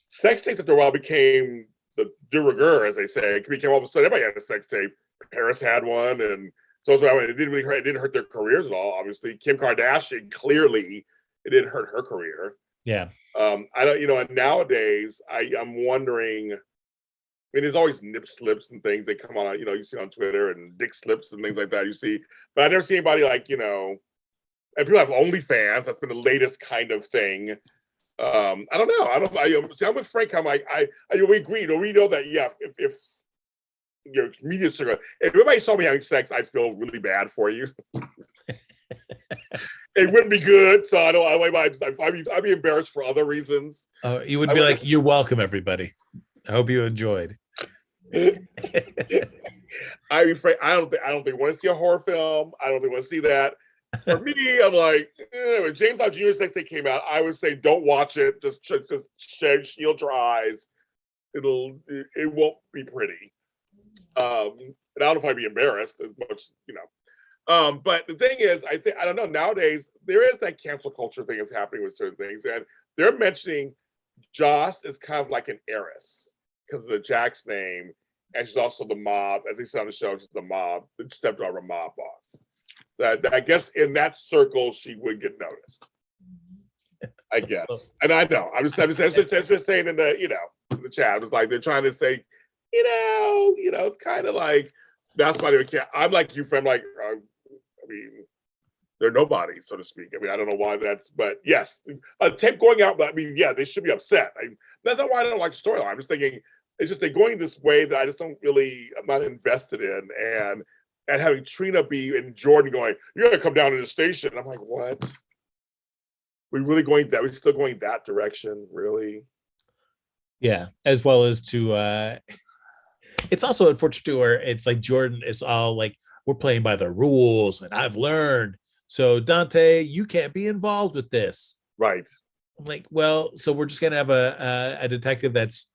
sex tapes after a while became the de rigueur, as they say. It became all of a sudden everybody had a sex tape. Paris had one, and so it didn't hurt their careers at all. Obviously, Kim Kardashian, clearly it didn't hurt her career. Yeah. I don't. And nowadays I'm wondering. I mean, there's always nip slips and things that come on, you see on Twitter, and dick slips and things like that. You see, but I never see anybody like, and people have OnlyFans. That's been the latest kind of thing. I don't know. I'm with Frank. I'm like, we agree. We know that, yeah, if your media circle, if everybody saw me having sex, I feel really bad for you. It wouldn't be good. So I'd be embarrassed for other reasons. Oh, you would be like, you're welcome, everybody. I hope you enjoyed. I mean, Frank, I don't think I want to see a horror film. I don't think I want to see that. For me, I'm like, when James Todd Jr. sex tape came out, I would say don't watch it. Just shield your eyes. It won't be pretty. And I don't know if I'd be embarrassed as much, But the thing is, I don't know. Nowadays, there is that cancel culture thing that's happening with certain things, and they're mentioning Joss is kind of like an heiress because of the Jack's name, and she's also the mob, as they said on the show, she's the stepdaughter mob boss. That I guess in that circle she would get noticed. I guess, and I know I'm just saying in the chat. I was like, they're trying to say, it's kind of like that's why they can't. I'm like you, friend. Like, I mean, they're nobody, so to speak. I mean, I don't know why but yes, a tape going out. But I mean, yeah, they should be upset. That's not why I don't like the storyline. I'm just thinking it's just they're going this way that I'm not invested in, and having Trina be and Jordan going, you're gonna come down to the station. I'm like, what? We're still going that direction, really? Yeah, as well as to it's also unfortunate too, where it's like Jordan is all like, we're playing by the rules, and I've learned. So Dante, you can't be involved with this. Right. I'm like, well, so we're just gonna have a detective that's,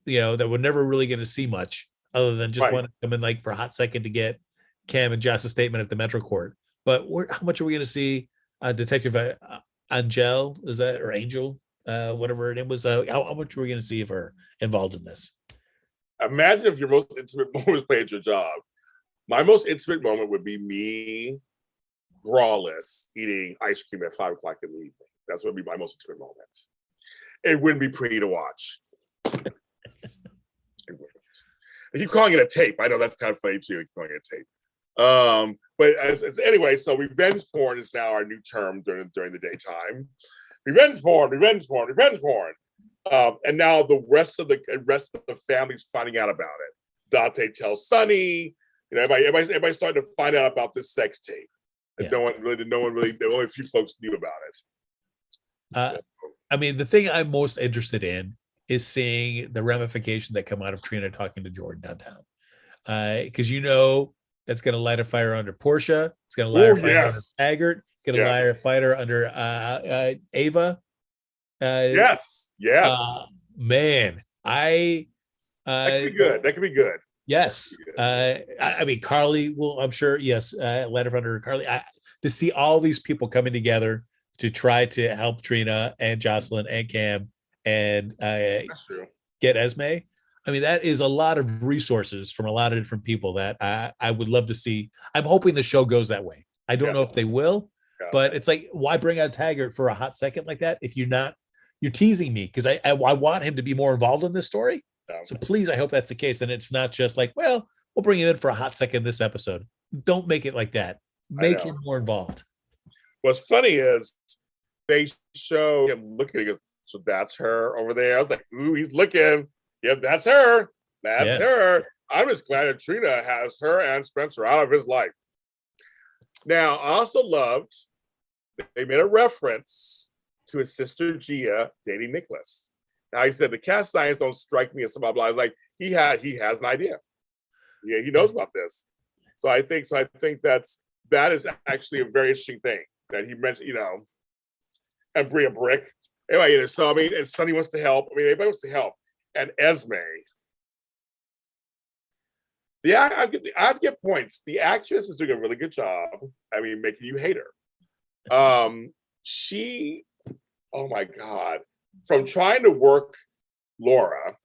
that we're never really gonna see much other than just want to come in like for a hot second to get Cam and Joss's statement at the Metro Court. But how much are we gonna see Detective Angel? Is that, or Angel? Whatever her name was. How much are we gonna see of her involved in this? Imagine if your most intimate moment was playing your job. My most intimate moment would be me braless eating ice cream at 5 o'clock in the evening. That's what would be my most intimate moments. It wouldn't be pretty to watch. It wouldn't. I keep calling it a tape. I know that's kind of funny too. I keep calling it a tape. But as anyway, so revenge porn is now our new term during the daytime. Revenge porn. And now the rest of the family's finding out about it. Dante tells Sonny. You know, everybody's starting to find out about this sex tape. And no one really, only a few folks knew about it. I mean, the thing I'm most interested in is seeing the ramifications that come out of Trina talking to Jordan downtown. Because that's going to light a fire under Portia. It's going to light a fire under Taggart. It's going to light a fire under Ava. Yes. Man, that could be good. Yes. I mean, Carly will, I'm sure, yes, light a fire under Carly. To see all these people coming together to try to help Trina and Jocelyn and Cam and get Esme. I mean, that is a lot of resources from a lot of different people that I would love to see. I'm hoping the show goes that way. I don't know if they will, but it's like, why bring out Taggart for a hot second like that if you're teasing me? Because I want him to be more involved in this story. So please, I hope that's the case. And it's not just like, well, we'll bring him in for a hot second this episode. Don't make it like that. Make him more involved. What's funny is they show him looking at, so that's her over there. I was like, ooh, he's looking. Yep, that's her. That's her. I'm just glad that Trina has her and Spencer out of his life. Now, I also loved they made a reference to his sister Gia dating Nicholas. Now he said the cast signs don't strike me as blah blah. Like he has an idea. Yeah, he knows about this. So I think that is actually a very interesting thing that he mentioned. And Bria Brick. Anyway, so I mean, and Sonny wants to help. I mean, everybody wants to help. And Esme. I get points. The actress is doing a really good job. I mean, making you hate her. She, oh my God, from trying to work Laura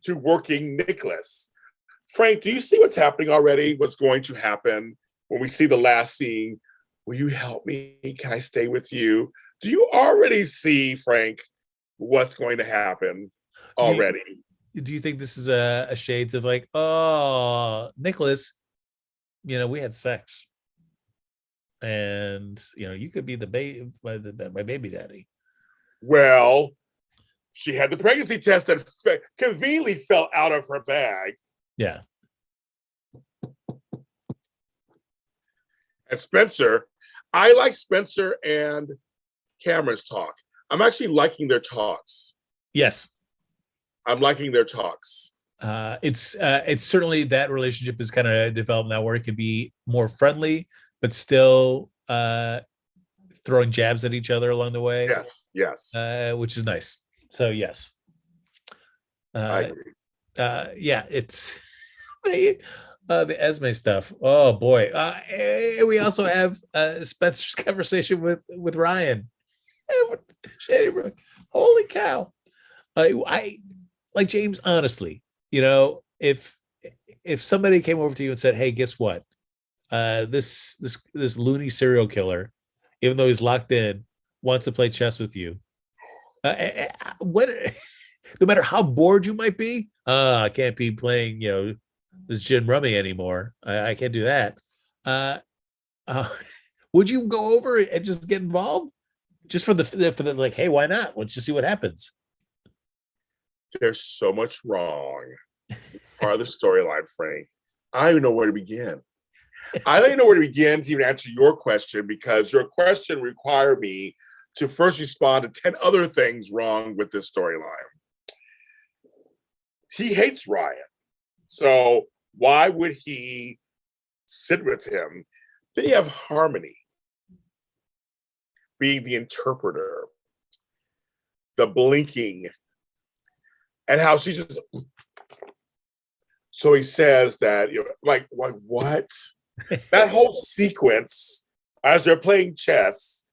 to working Nicholas. Frank, do you see what's happening already? What's going to happen when we see the last scene? Will you help me? Can I stay with you? Do you already see, Frank, what's going to happen already? Do you think this is a shades of like, oh, Nicholas, we had sex, and you could be my baby daddy. Well, she had the pregnancy test that conveniently fell out of her bag. Yeah. And Spencer, I like Spencer and Cameron's talk. I'm actually liking their talks. Yes. I'm liking their talks. It's certainly that relationship is kind of developed now where it can be more friendly, but still throwing jabs at each other along the way. Yes. Which is nice. So yes. I agree. Yeah, it's the Esme stuff. Oh boy. We also have Spencer's conversation with Ryan. Shady Brook. Holy cow. I like James, honestly, if somebody came over to you and said, hey, guess what? This loony serial killer, even though he's locked in, wants to play chess with you. No matter how bored you might be, I can't be playing, this gin rummy anymore. I can't do that. Would you go over and just get involved? Just for the like, hey, why not? Let's just see what happens. There's so much wrong part of the storyline, Frank. I don't even know where to begin. I don't even know where to begin to even answer your question, because your question required me to first respond to 10 other things wrong with this storyline. He hates Ryan. So why would he sit with him? Then you have Harmony being the interpreter, the blinking, and how she just, so he says that, like what? That whole sequence as they're playing chess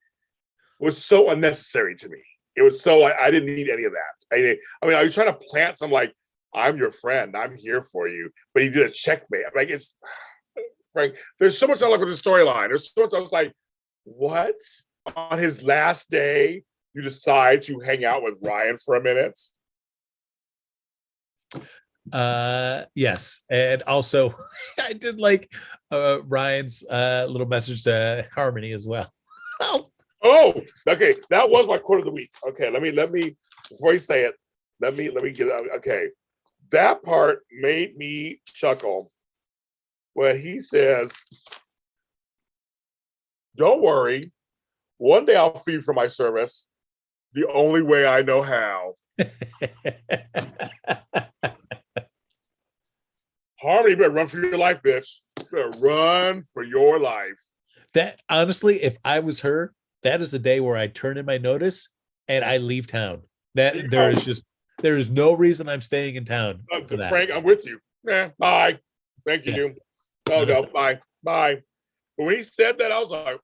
was so unnecessary to me. It was so, I didn't need any of that. I mean, are you trying to plant some, like, I'm your friend, I'm here for you, but he did a checkmate. Like, it's, Frank. There's so much I like with the storyline. There's so much I was like, what? On his last day, you decide to hang out with Ryan for a minute. Yes, and also I did like Ryan's little message to Harmony as well. Oh, okay. That was my quote of the week. Okay, let me before you say it, let me get it. Okay. That part made me chuckle when he says, "Don't worry, one day I'll feed for my service the only way I know how." Harmony, you better run for your life, bitch. You better run for your life. That honestly, if I was her, that is a day where I turn in my notice and I leave town. That there is no reason I'm staying in town for that. Frank, I'm with you. Bye. Thank you. Yeah. No, bye. But when he said that, I was like,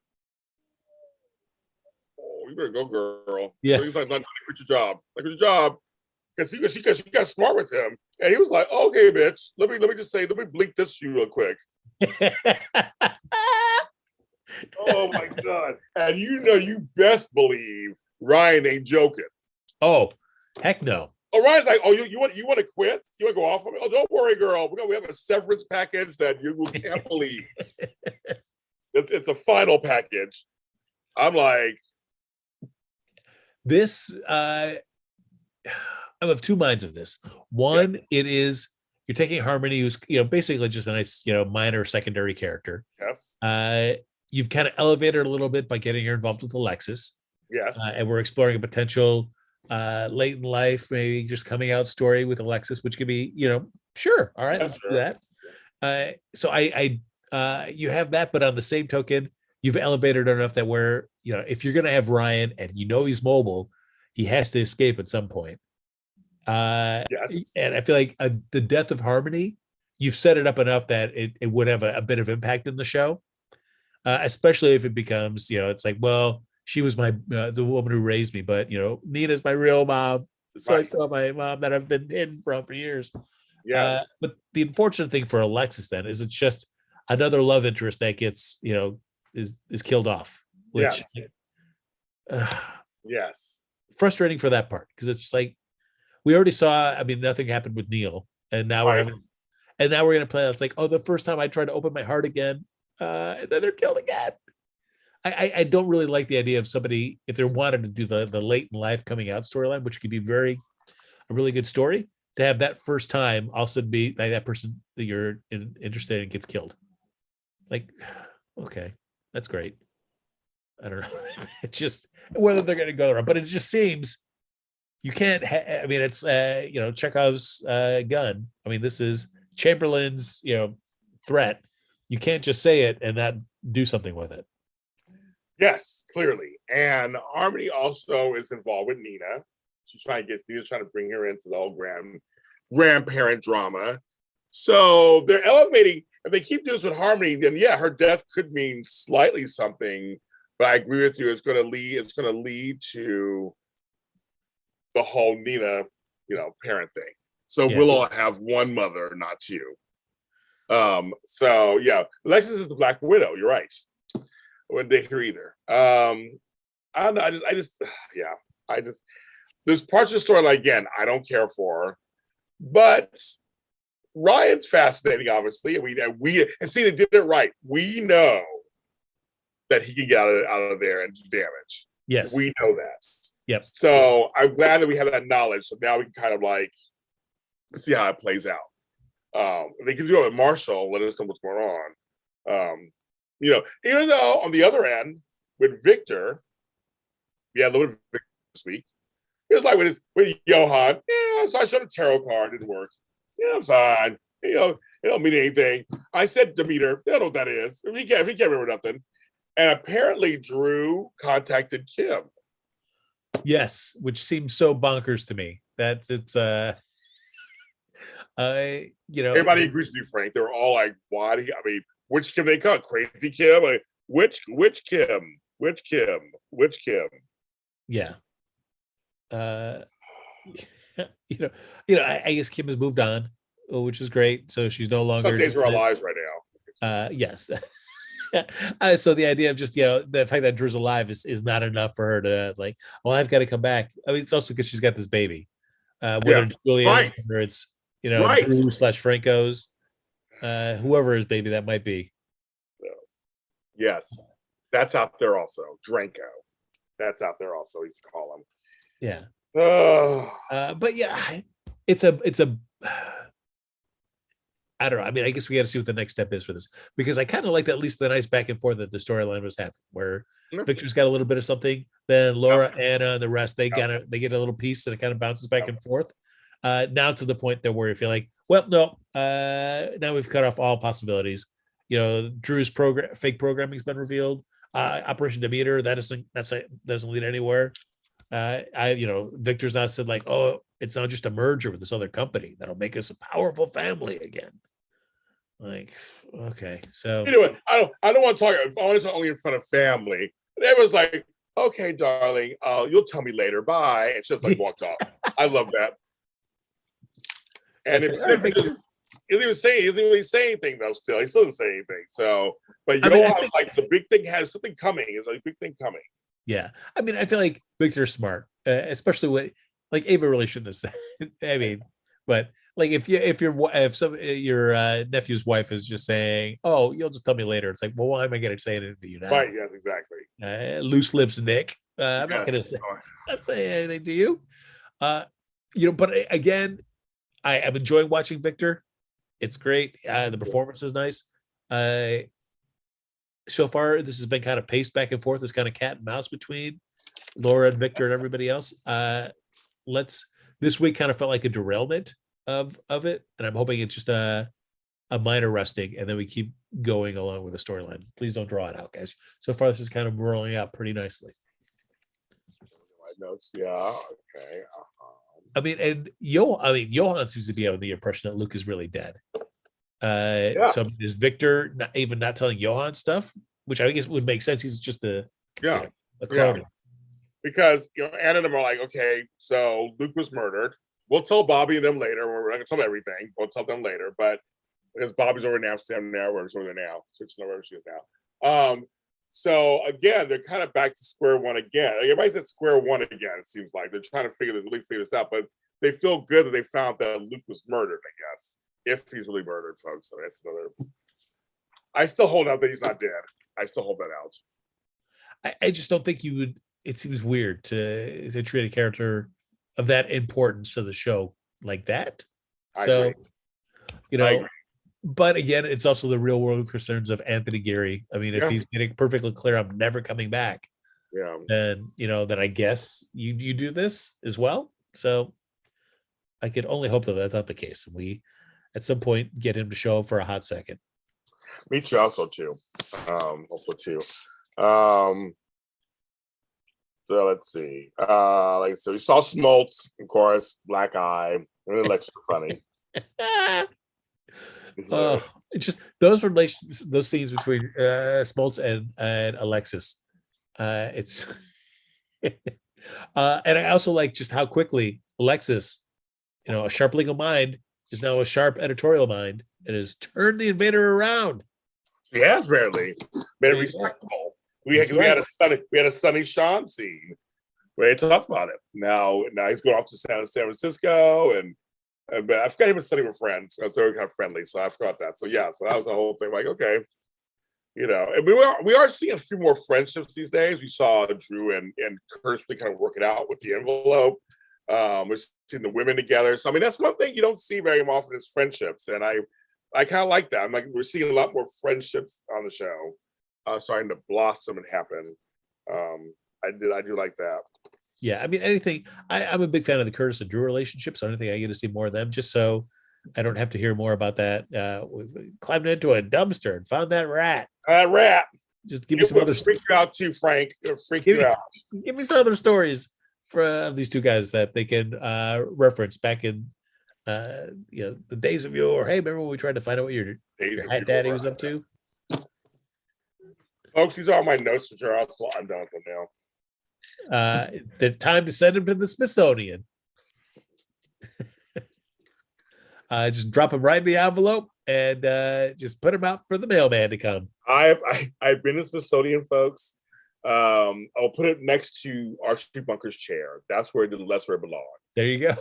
"Oh, you better go, girl." Yeah. So he's like, "Quit your job. Quit your job." Because she got smart with him, and he was like, "Okay, bitch. Let me blink this to you real quick." Oh my god! And you best believe Ryan ain't joking. Oh, heck no. Oh, Ryan's like, "Oh, you want to quit? You want to go off of it? Oh, don't worry, girl. We have a severance package that you can't believe. It's a final package." I'm like, this. I'm of two minds of this. One, it is you're taking Harmony, who's basically just a nice minor secondary character. Yes. You've kind of elevated a little bit by getting her involved with Alexis. Yes. And we're exploring a potential late in life, maybe just coming out story with Alexis, which could be, sure. All right, let's do that. So I you have that, but on the same token, you've elevated enough that where, if you're going to have Ryan and he's mobile, he has to escape at some point. Yes. And I feel like the death of Harmony, you've set it up enough that it would have a bit of impact in the show, especially if it becomes, it's like, well, she was my the woman who raised me, but Nina's my real mom, so right. I saw my mom that I've been hidden from for years. Yes. But the unfortunate thing for Alexis then is it's just another love interest that gets is killed off, which yes, frustrating for that part, because it's just like, we already saw, nothing happened with Neil, and now we're going to play. It's like, oh, the first time I tried to open my heart again, and then they're killed again. I don't really like the idea of somebody, if they wanted to do the late in life coming out storyline, which could be a really good story, to have that first time also be like that person that you're interested in gets killed. Like, okay, that's great. I don't know. It's just whether they're going to go there, but it just seems. You can't. It's Chekhov's gun. This is Chamberlain's threat. You can't just say it and not do something with it. Yes, clearly. And Harmony also is involved with Nina. She's trying to bring her into the whole grandparent drama. So they're elevating. If they keep doing this with Harmony, then her death could mean slightly something. But I agree with you. It's going to lead to the whole Nina, parent thing. So we'll all have one mother, not two. So Alexis is the Black Widow. You're right. I wouldn't date her either. I don't know. I just there's parts of the storyline again I don't care for, but Ryan's fascinating, obviously, and we see they did it right. We know that he can get out of there and do damage. Yes, we know that. Yep. So I'm glad that we have that knowledge. So now we can kind of like see how it plays out. If they can do it with Marshall, let us know what's going on. Even though on the other end with Victor, a little bit Victor this week. It was like with Johan. So I showed a tarot card, didn't work. Fine. It don't mean anything. I said Demeter. They don't know what that is. He can't remember nothing. And apparently Drew contacted Kim. Yes, which seems so bonkers to me. Everybody agrees with you, Frank. They were all like, "Why do you?" Which Kim they call crazy Kim? Like, which Kim? Which Kim? Yeah. I guess Kim has moved on, which is great. So she's no longer days of our lives right Yes. So the idea of just the fact that Drew's alive is not enough for her to like. Well, I've got to come back. I mean, it's also because she's got this baby. Whether Yeah. it's Julian's, Right. whether it's Right. Drew / Franco's, whoever his baby that might be. Yes. That's out there also. Dranko. That's out there also. We used to call him. Yeah. Oh, But yeah, it's a I don't know. I mean, I guess we got to see what the next step is for this, because I kind of like at least the nice back and forth that the storyline was having, where Victor's got a little bit of something, then Laura, Anna, and the rest they get a little piece, and it kind of bounces back and forth. Now to the point that where you feel like, well, no, now we've cut off all possibilities. Drew's fake programming's been revealed. Operation Demeter doesn't lead anywhere. Victor's now said like, oh, it's not just a merger with this other company that'll make us a powerful family again. Like, okay, so you know what? I don't want to talk. It's always only in front of family. It was like, okay, darling, you'll tell me later. Bye. And she just like walked off. I love that. And he doesn't really say anything though. Still, he still doesn't say anything. So, but like the big thing has something coming. It's like a big thing coming. Yeah, I mean, I feel like Victor's smart, especially what like Ava really shouldn't have said. I mean, but like if your nephew's wife is just saying, "Oh, you'll just tell me later," it's like, well, why am I going to say anything to you now? Right? Yes, exactly. Loose lips, Nick. I'm not going to say anything to you. But again, I am enjoying watching Victor. It's great. The performance is nice. So far, this has been kind of paced back and forth. It's kind of cat and mouse between Laura and Victor and everybody else. This week kind of felt like a derailment of it, and I'm hoping it's just a minor resting, and then we keep going along with the storyline. Please don't draw it out, guys. So far, this is kind of rolling out pretty nicely. My notes, yeah, okay. I mean, and Johan seems to be under the impression that Luke is really dead. So is Victor not telling Johan stuff, which I guess would make sense. He's just a clone. Yeah. Because Anna and them are like, okay, so Luke was murdered. We'll tell Bobby and them later. We're not gonna tell them everything. We'll tell them later, but because Bobby's over in Amsterdam now, where's over there now, wherever she is now. So again, they're kind of back to square one again. Everybody's at square one again. It seems like they're trying to figure this out, but they feel good that they found that Luke was murdered, I guess. If he's really murdered, folks. So that's another. I still hold out that he's not dead. I still hold that out. I just don't think you would. It seems weird to treat a character of that importance to the show like that. So, but again, it's also the real world concerns of Anthony Geary. I mean, if he's getting perfectly clear, I'm never coming back. Yeah. And then I guess you do this as well. So I could only hope that that's not the case. And we, at some point, get him to show up for a hot second. Me too. Also too. So let's see. So we saw Smoltz, of course, black eye. Really looks funny. Just those scenes between Smoltz and Alexis. It's and I also like just how quickly Alexis, a sharp legal mind is now a sharp editorial mind and has turned the invader around. She has barely made it respectable. We had a Sunny Sean scene where they talked about it. Now he's going off to San Francisco, but I forgot he was studying with friends. So they were kind of friendly, so I forgot that. So so that was the whole thing. Like, okay, and we are seeing a few more friendships these days. We saw Drew and Kirsty kind of work it out with the envelope. We're seeing the women together. So I mean, that's one thing you don't see very often is friendships, and I kind of like that. I'm like, we're seeing a lot more friendships on the show. Starting to blossom and happen. I do like that. Yeah, I mean, anything. I'm a big fan of the Curtis and Drew relationship, so anything I get to see more of them, just so I don't have to hear more about that. We climbed into a dumpster and found that rat. Rat. Just give me some other. Freak you out too, Frank. Freak you out. Give me some other stories of these two guys that they can reference back in, the days of yore. Hey, remember when we tried to find out what your daddy was up to? Folks, these are all my notes for Charles. I'm done with them now. The time to send him to the Smithsonian. Just drop him right in the envelope. and just put them out for the mailman to come. I've been in Smithsonian, folks. I'll put it next to Archie Bunker's chair. That's where it belongs. There you go.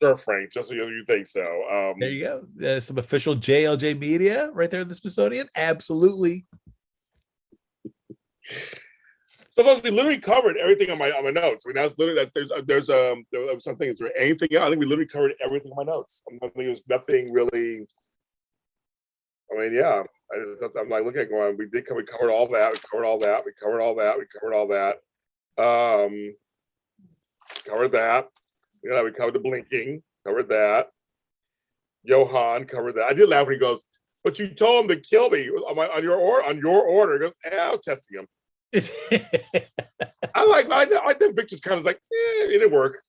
Sure, Frank, just so you think so. There you go. Some official JLJ media right there in the Smithsonian. Absolutely. So, folks, we literally covered everything on my notes. I mean, that's literally there's something. Is there anything else? I think we literally covered everything on my notes. I think there's nothing really. I mean, yeah. I'm like looking at going. We covered all that. We covered all that. We covered all that. We covered all that. Covered that. Yeah, we covered the blinking. Covered that. Johan covered that. I did laugh when he goes, "But you told him to kill me on your order." He goes, "Yeah, I was testing him." I think Victor's kind of like, it didn't work.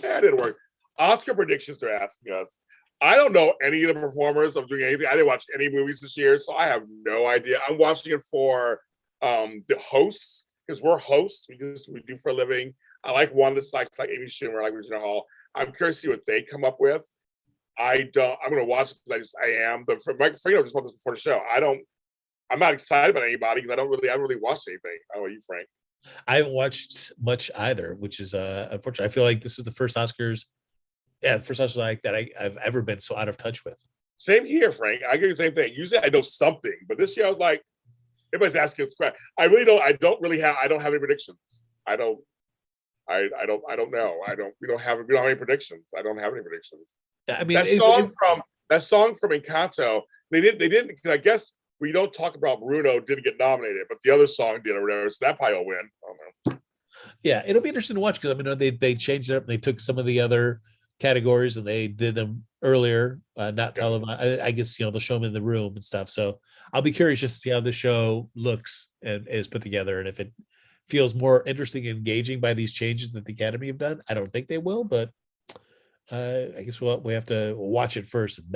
Yeah, it didn't work. Oscar predictions they're asking us. I don't know any of the performers of doing anything. I didn't watch any movies this year, so I have no idea. I'm watching it for the hosts, because we're hosts. We do for a living. I like Wanda Sykes, like Amy Schumer, like Regina Hall. I'm curious to see what they come up with. I'm going to watch it because I am. But for Mike Freno, just watched this before the show. I'm not excited about anybody because I haven't really watched anything. How about you, Frank? I haven't watched much either, which is unfortunate. I feel like this is the first Oscars, the first Oscars like that I've ever been so out of touch with. Same here, Frank. I get the same thing. Usually I know something, but this year I was like, everybody's asking us questions. I don't have any predictions. I don't know. We don't have any predictions. I don't have any predictions. I mean, that song from Encanto, they didn't, I guess we don't talk about Bruno didn't get nominated, but the other song did or whatever, so that probably will win. I don't know. Yeah, it'll be interesting to watch because I mean they changed it up and they took some of the other categories and they did them earlier, not televised. I guess they'll show them in the room and stuff. So I'll be curious just to see how the show looks and is put together, and if it feels more interesting and engaging by these changes that the Academy have done. I don't think they will, but I guess we have to watch it first and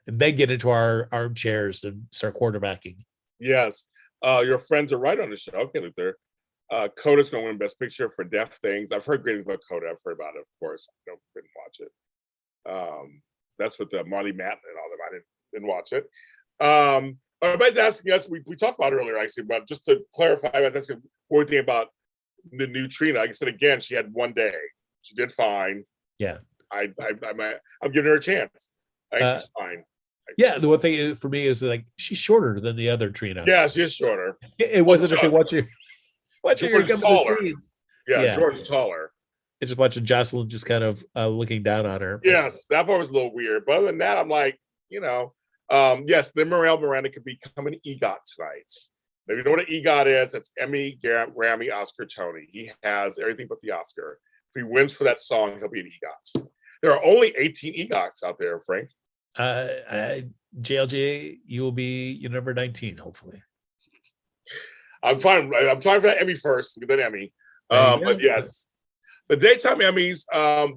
then get into our armchairs and start quarterbacking. Yes. Your friends are right on the show. Okay, Luther. Coda's going to win Best Picture for Deaf Things. I've heard great things about Coda. I've heard about it, of course. I didn't watch it. That's with Marty Matt and all them. I didn't watch it. Everybody's asking us, we talked about it earlier, actually, but just to clarify, I was asking what we think about the new Trina. Like I said, again, she had one day. She did fine. Yeah. I'm giving her a chance. I think she's fine. Yeah, the one thing for me is like she's shorter than the other Trina. Yeah, she is shorter. It wasn't just watching George's taller. Yeah, George's taller. It's just watching Jocelyn just kind of looking down on her. Yes, that part was a little weird. But other than that, I'm like, yes, Lin-Manuel Miranda could become an EGOT tonight. If you know what an EGOT is, it's Emmy, Grammy, Oscar, Tony. He has everything but the Oscar. If he wins for that song, he'll be an EGOT. There are only 18 EGOTs out there, Frank. JLJ, you will be number 19, hopefully. I'm trying for that Emmy first, then Emmy. But yes, the daytime Emmys,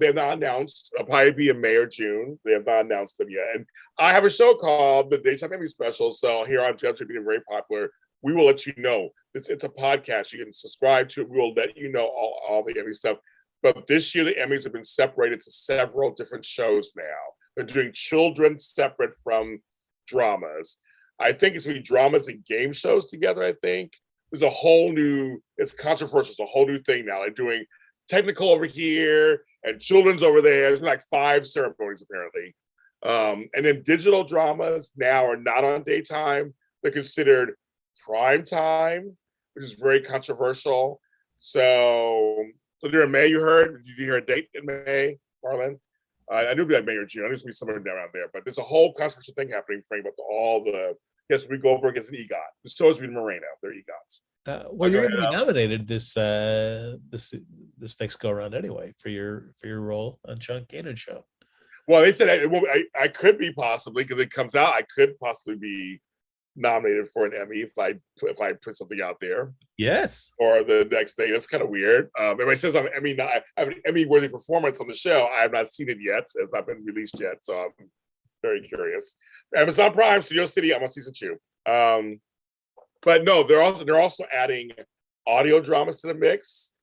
they have not announced. It'll probably be in May or June. They have not announced them yet. And I have a show called the Daytime Emmy Special. So here on JLJ being very popular, we will let you know. It's a podcast. You can subscribe to it. We will let you know all the Emmy stuff. But this year, the Emmys have been separated to several different shows now. They're doing children separate from dramas. I think it's going to be dramas and game shows together, I think. There's a whole new, it's controversial. It's a whole new thing now. They're doing technical over here and children's over there. There's like 5 ceremonies, apparently. And then digital dramas now are not on daytime. They're considered prime time, which is very controversial. So during May, did you hear a date in May, Marlon? I knew it'd be like May or June. I knew it'd be somewhere around there. But there's a whole controversial thing happening, Frank, about all the, yes, Whoopi Goldberg is an EGOT. So is Rita Moreno. They're EGOTs. Well, you're going to be nominated this next go around anyway for your role on Sean Kanan's show. Well, they said I could be possibly, because it comes out, I could possibly be nominated for an Emmy if I put something out there. Yes. Or the next day. That's kind of weird. Everybody says I have an Emmy-worthy performance on the show. I have not seen it yet. It's not been released yet, so I'm very curious. Amazon Prime, Studio City. I'm on season 2. But no, they're also adding audio dramas to the mix.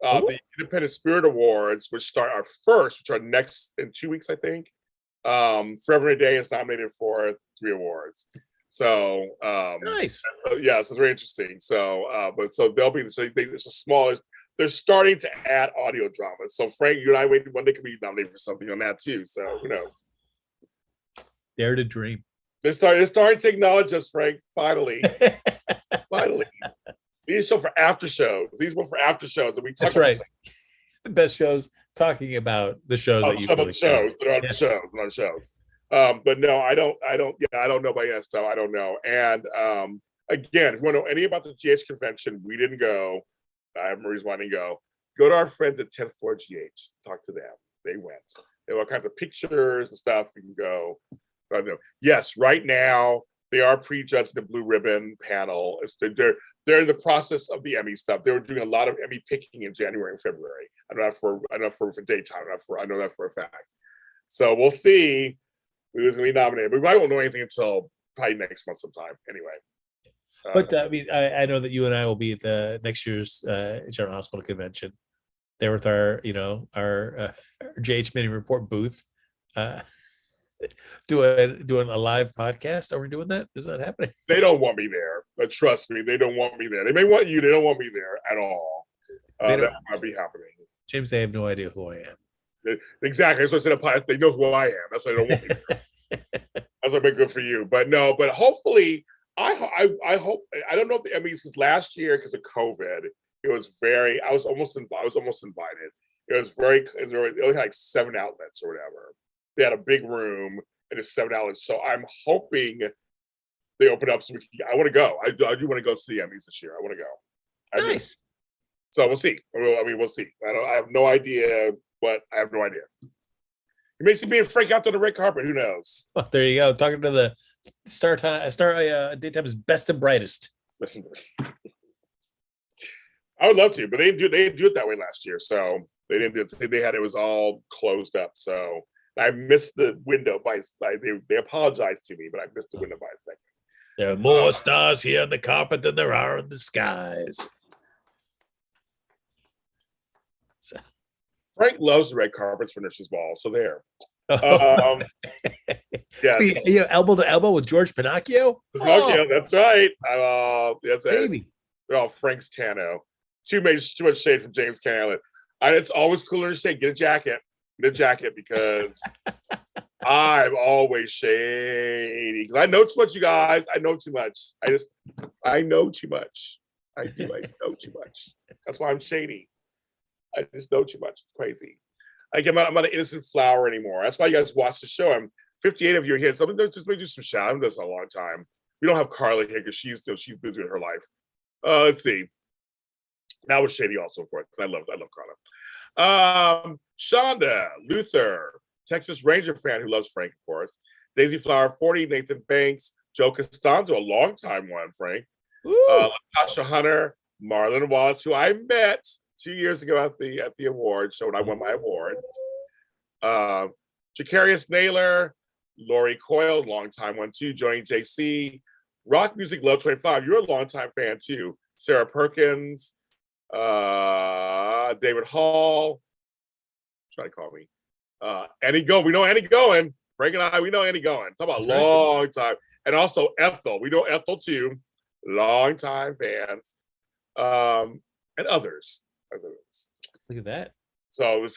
The Independent Spirit Awards, which are next in 2 weeks, I think. Forever and a Day is nominated for 3 awards. So Nice. yeah, so it's very interesting. So but so they'll be so it's a small. They're starting to add audio dramas. So Frank, you and I wait one day could be nominated for something on that too. So who knows? Dare to dream. They're starting to acknowledge us, Frank. Finally, finally. These show for after shows. These were for after shows, and we talk. That's right. The best shows talking about the shows that you some of the shows. They're on Yes. shows, not shows. But no, I don't. Yeah, I don't know about yes stuff. I don't know. And again, if you want to know any about the GH convention, we didn't go. I have Marie's wanting to go. Go to our friends at 10th Floor GH. Talk to them. They went. They have all kinds of pictures and stuff. You can go. Yes, right now they are prejudging the Blue Ribbon panel. They're in the process of the Emmy stuff. They were doing a lot of Emmy picking in January and February. I know for daytime. I know that for a fact. So we'll see who's going to be nominated. We probably won't know anything until probably next month sometime. Anyway. But I mean, I know that you and I will be at the next year's General Hospital convention. There with our JH Mini Report booth, doing a live podcast. Are we doing that? Is that happening? They don't want me there, but trust me, they don't want me there. They may want you. They don't want me there at all. That might be happening. James, they have no idea who I am. Exactly. That's what I said. They know who I am. That's why they don't want me there. That's what been good for you. But no, but hopefully, I hope. I don't know if the Emmys, because last year, because of COVID, it was very. I was almost invited. It was very. They only had like 7 outlets or whatever. They had a big room and it's 7 outlets. So I'm hoping they open up so we can. I want to go. I do want to go to the Emmys this year. I want to go. Nice. So we'll see. We'll see. I have no idea, but I have no idea. You may see me and Frank out on the red carpet. Who knows? Well, there you go. Talking to the daytime's best and brightest. Listen, I would love to, but they didn't do it that way last year. So they didn't do it. It was all closed up. So I missed the window they apologized to me, but I missed the window by a second. There are more stars here on the carpet than there are in the skies. So. Frank loves the red carpets for Nurse's Ball, so there. Yeah, elbow to elbow with George Pinocchio. Pinocchio, that's right. That's baby. They're all Frank's Tano. Too much shade from James Cameron. It's always cooler to say, get a jacket, because I'm always shady. Because I know too much, you guys. I know too much. I know too much. I know too much. That's why I'm shady. I just know too much. It's crazy. I'm not an innocent flower anymore. That's why you guys watch the show. I'm 58 of you are here. So just maybe do some shout. I've done this a long time. We don't have Carly here because she's busy with her life. Let's see. Now with Shady also, of course. I love Carla. Shonda Luther, Texas Ranger fan who loves Frank, of course. Daisy Flower 40, Nathan Banks, Joe Costanzo, a long time one, Frank. Natasha Hunter, Marlon Wallace, who I met 2 years ago at the award show when I won my award. Jacarius Naylor, Lori Coyle, longtime one too, joining JC. Rock Music Love 25, you're a longtime fan too. Sarah Perkins, David Hall, try to call me. Annie Go, we know Annie Goen. Frank and I, we know Annie Goen. Talk about long time. And also Ethel, we know Ethel too. Long time fans. And others. Look at that. So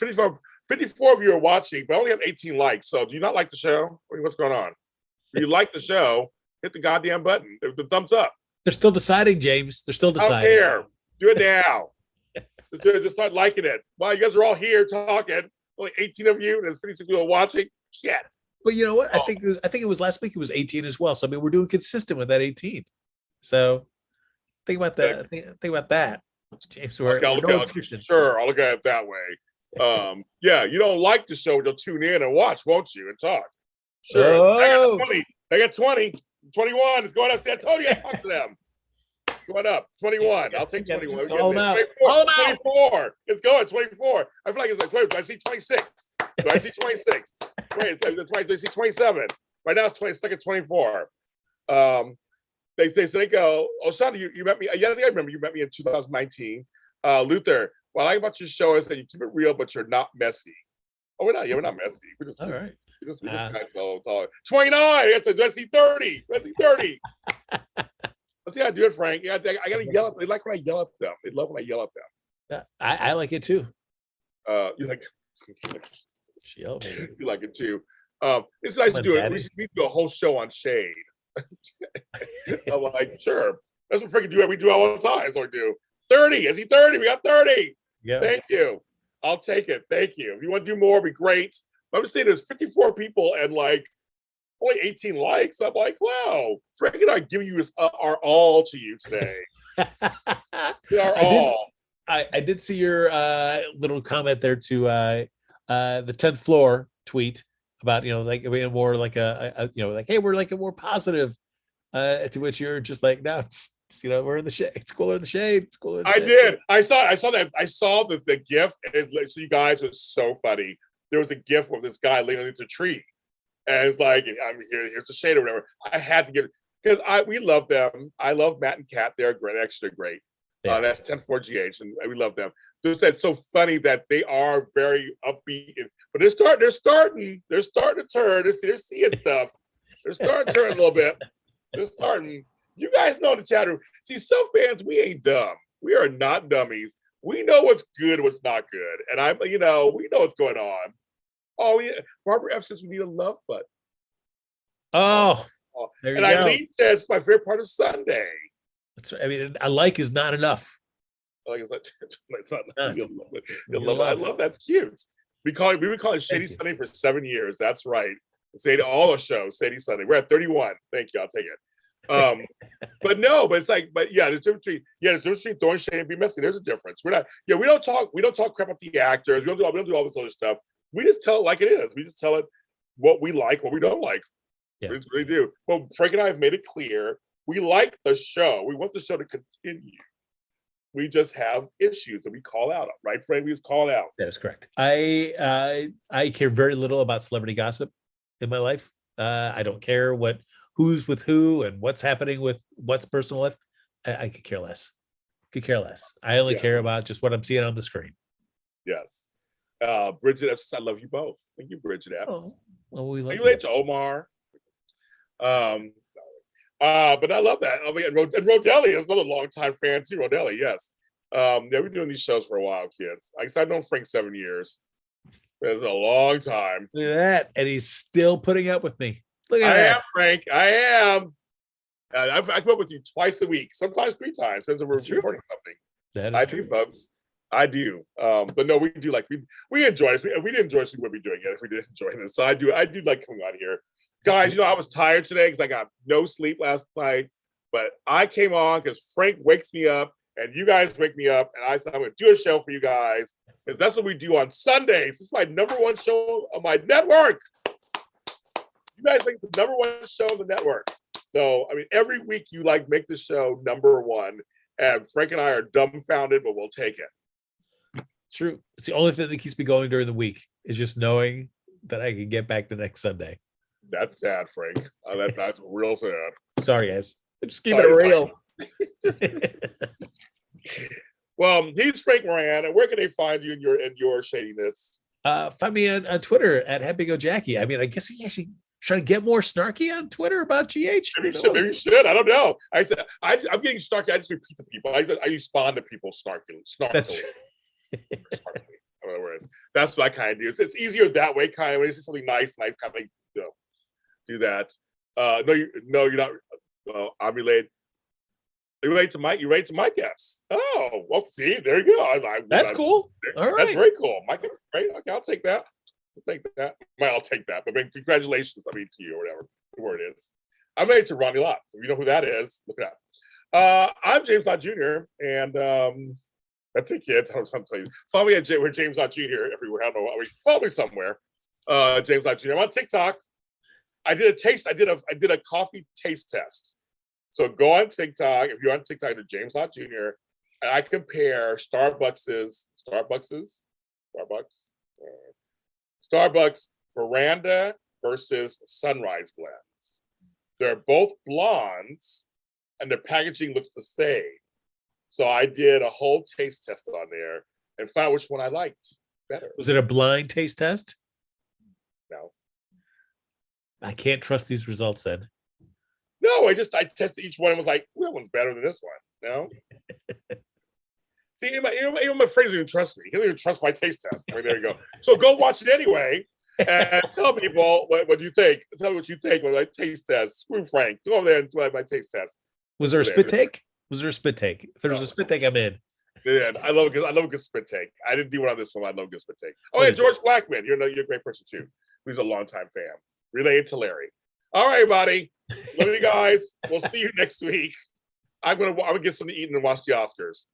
54 of you are watching, but I only have 18 likes. So do you not like the show? What's going on? If you like the show, hit the goddamn button. The thumbs up. They're still deciding, James. They're still deciding. I don't care. Do it now. Just start liking it. Wow, you guys are all here talking. Only 18 of you, and there's 56 people watching. Shit. But you know what? I think it was last week. It was 18 as well. So I mean, we're doing consistent with that 18. So think about that. Think about that, James. Sure, I'll look at it that way. Yeah, you don't like the show, you'll tune in and watch, won't you? And talk. Sure. Oh. I got 20. 21. It's going up. See, I told you I talked to them. Going up. 21. I'll take 21. All 24. 24. It's going. 24. I feel like it's like 20. Do I see 26? Do I see 26? Wait, do I see 27? Right now it's 20. Stuck at 24. They go, oh, Shonda, you met me. Yeah, I think I remember you met me in 2019. Luther, what I like about your show is that you keep it real, but you're not messy. Oh, we're not. Yeah, we're not messy. We're just all right. We just kind of talk. 29. Let's see 30. Let's see 30. Let's see how I do it, Frank. Yeah, I gotta yell. They like when I yell at them. They love when I yell at them. I like it too. You like She yelled at me. you like it too. It's nice to do it. We do a whole show on shade. I'm like, sure. That's what freaking do. We do all the time. That's what we do. 30. Is he 30? We got 30. Yeah. Thank you. I'll take it. Thank you. If you want to do more, it'd be great. But I'm just saying there's 54 people and like only 18 likes. I'm like, wow, Frank and I giving you our all to you today. Our all. I did see your little comment there to the 10th floor tweet about, like being more like a like, hey, we're like a more positive, to which you're just like, no, it's we're in the shade. It's cooler in the shade. It's cooler. I did. I saw that. I saw the GIF, and so you guys, it was so funny. There was a GIF of this guy leaning into a tree, and it's like, I'm here. Here's the shade or whatever. I had to get it because we love them. I love Matt and Kat. They're great, extra great. Yeah. That's 10-4 GH, and we love them. It's so funny that they are very upbeat, but they're starting to turn. They're seeing stuff. They're starting to turn a little bit. They're starting. You guys know the chat room. See, some fans, we ain't dumb. We are not dummies. We know what's good, what's not good, and we know what's going on. Oh yeah, Barbara F says we need a love button. Oh, there you go. Eileen says my favorite part of Sunday. A like is not enough. Like it's not. I love that's cute. We've been calling Shady Sunday for 7 years. That's right. Say to all the shows, Shady Sunday. We're at 31. Thank you. I'll take it. But it's like, the difference between throwing shade and being messy. There's a difference. We don't talk crap about the actors. We don't do all this other stuff. We just tell it like it is. We just tell it what we like, what we don't like. Yeah. We really do. Well, Frank and I have made it clear we like the show. We want the show to continue. We just have issues that we call out, right, Frank? We just call out. That is correct. I care very little about celebrity gossip in my life. I don't care who's with who and what's happening with what's personal life. I could care less. I only care about just what I'm seeing on the screen. Yes. Bridget Epps, I love you both. Thank you, Bridget Epps. Oh, well, we love you. Related to Omar. But I love that. And Rodelli is another longtime fan too. Rodelli, yes. We've been doing these shows for a while, kids. I've known Frank 7 years. It's a long time. Look at that. And he's still putting up with me. Look at that. I am, Frank. I am. I come up with you twice a week, sometimes 3 times, depends if we're recording something. I do, folks. I do. But no, we do we enjoy this. If we didn't enjoy this, we wouldn't be doing it if we didn't enjoy this. So I do like coming on here. Guys, I was tired today because I got no sleep last night. But I came on because Frank wakes me up and you guys wake me up. And I thought I'm going to do a show for you guys because that's what we do on Sundays. This is my #1 show on my network. You guys make the #1 show on the network. So, every week you make the show #1. And Frank and I are dumbfounded, but we'll take it. True. It's the only thing that keeps me going during the week is just knowing that I can get back the next Sunday. That's sad, Frank. That's real sad. Sorry, guys. Just keep it real. Well, he's Frank Moran, and where can they find you in your shadiness? Find me on Twitter at HappyGoJackie. I guess we actually trying to get more snarky on Twitter about GH. Maybe you should. I don't know. I said I'm getting snarky. I just repeat to people. I respond to people snarky. That's That's what I kind of do. It's easier that way, kind of. When it's just something nice, and I kind of do that. No, you're not. I'm related. You relate to Mike. You relate to Mike Epps. Oh, well, see, there you go. That's cool. All right, that's very cool. Mike Epps, great. Okay, I'll take that. I'll take that. But congratulations, to you or whatever the word is. I'm related to Ronnie Lott. If you know who that is, look it up. I'm James Lott Jr. and that's it, kids. I'm telling you. Follow me at James Lott Jr. everywhere. I don't know. Follow me somewhere. James Lott Jr. I'm on TikTok. I did a coffee taste test. So go on TikTok. If you're on TikTok, to James Lott Jr. And I compare Starbucks Veranda versus Sunrise blends. They're both blondes, and their packaging looks the same. So I did a whole taste test on there and found which one I liked better. Was it a blind taste test? No. I can't trust these results, Ed. No, I tested each one and was like, well, that one's better than this one. No. See, even my friends don't even trust me. He don't even trust my taste test. I mean, there you go. So go watch it anyway and tell people what you think. Tell me what you think when I taste test. Screw Frank. Go over there and do my taste test. Was there a spit take? Was there a spit take? If there was a spit take, I'm in. Yeah, I love a good spit take. I didn't do one on this one. I love a good spit take. Oh, yeah, George Blackman. You're a great person too. He's a longtime fan. Related to Larry. All right, buddy. Love you guys. We'll see you next week. I'm gonna get something to eat and watch the Oscars.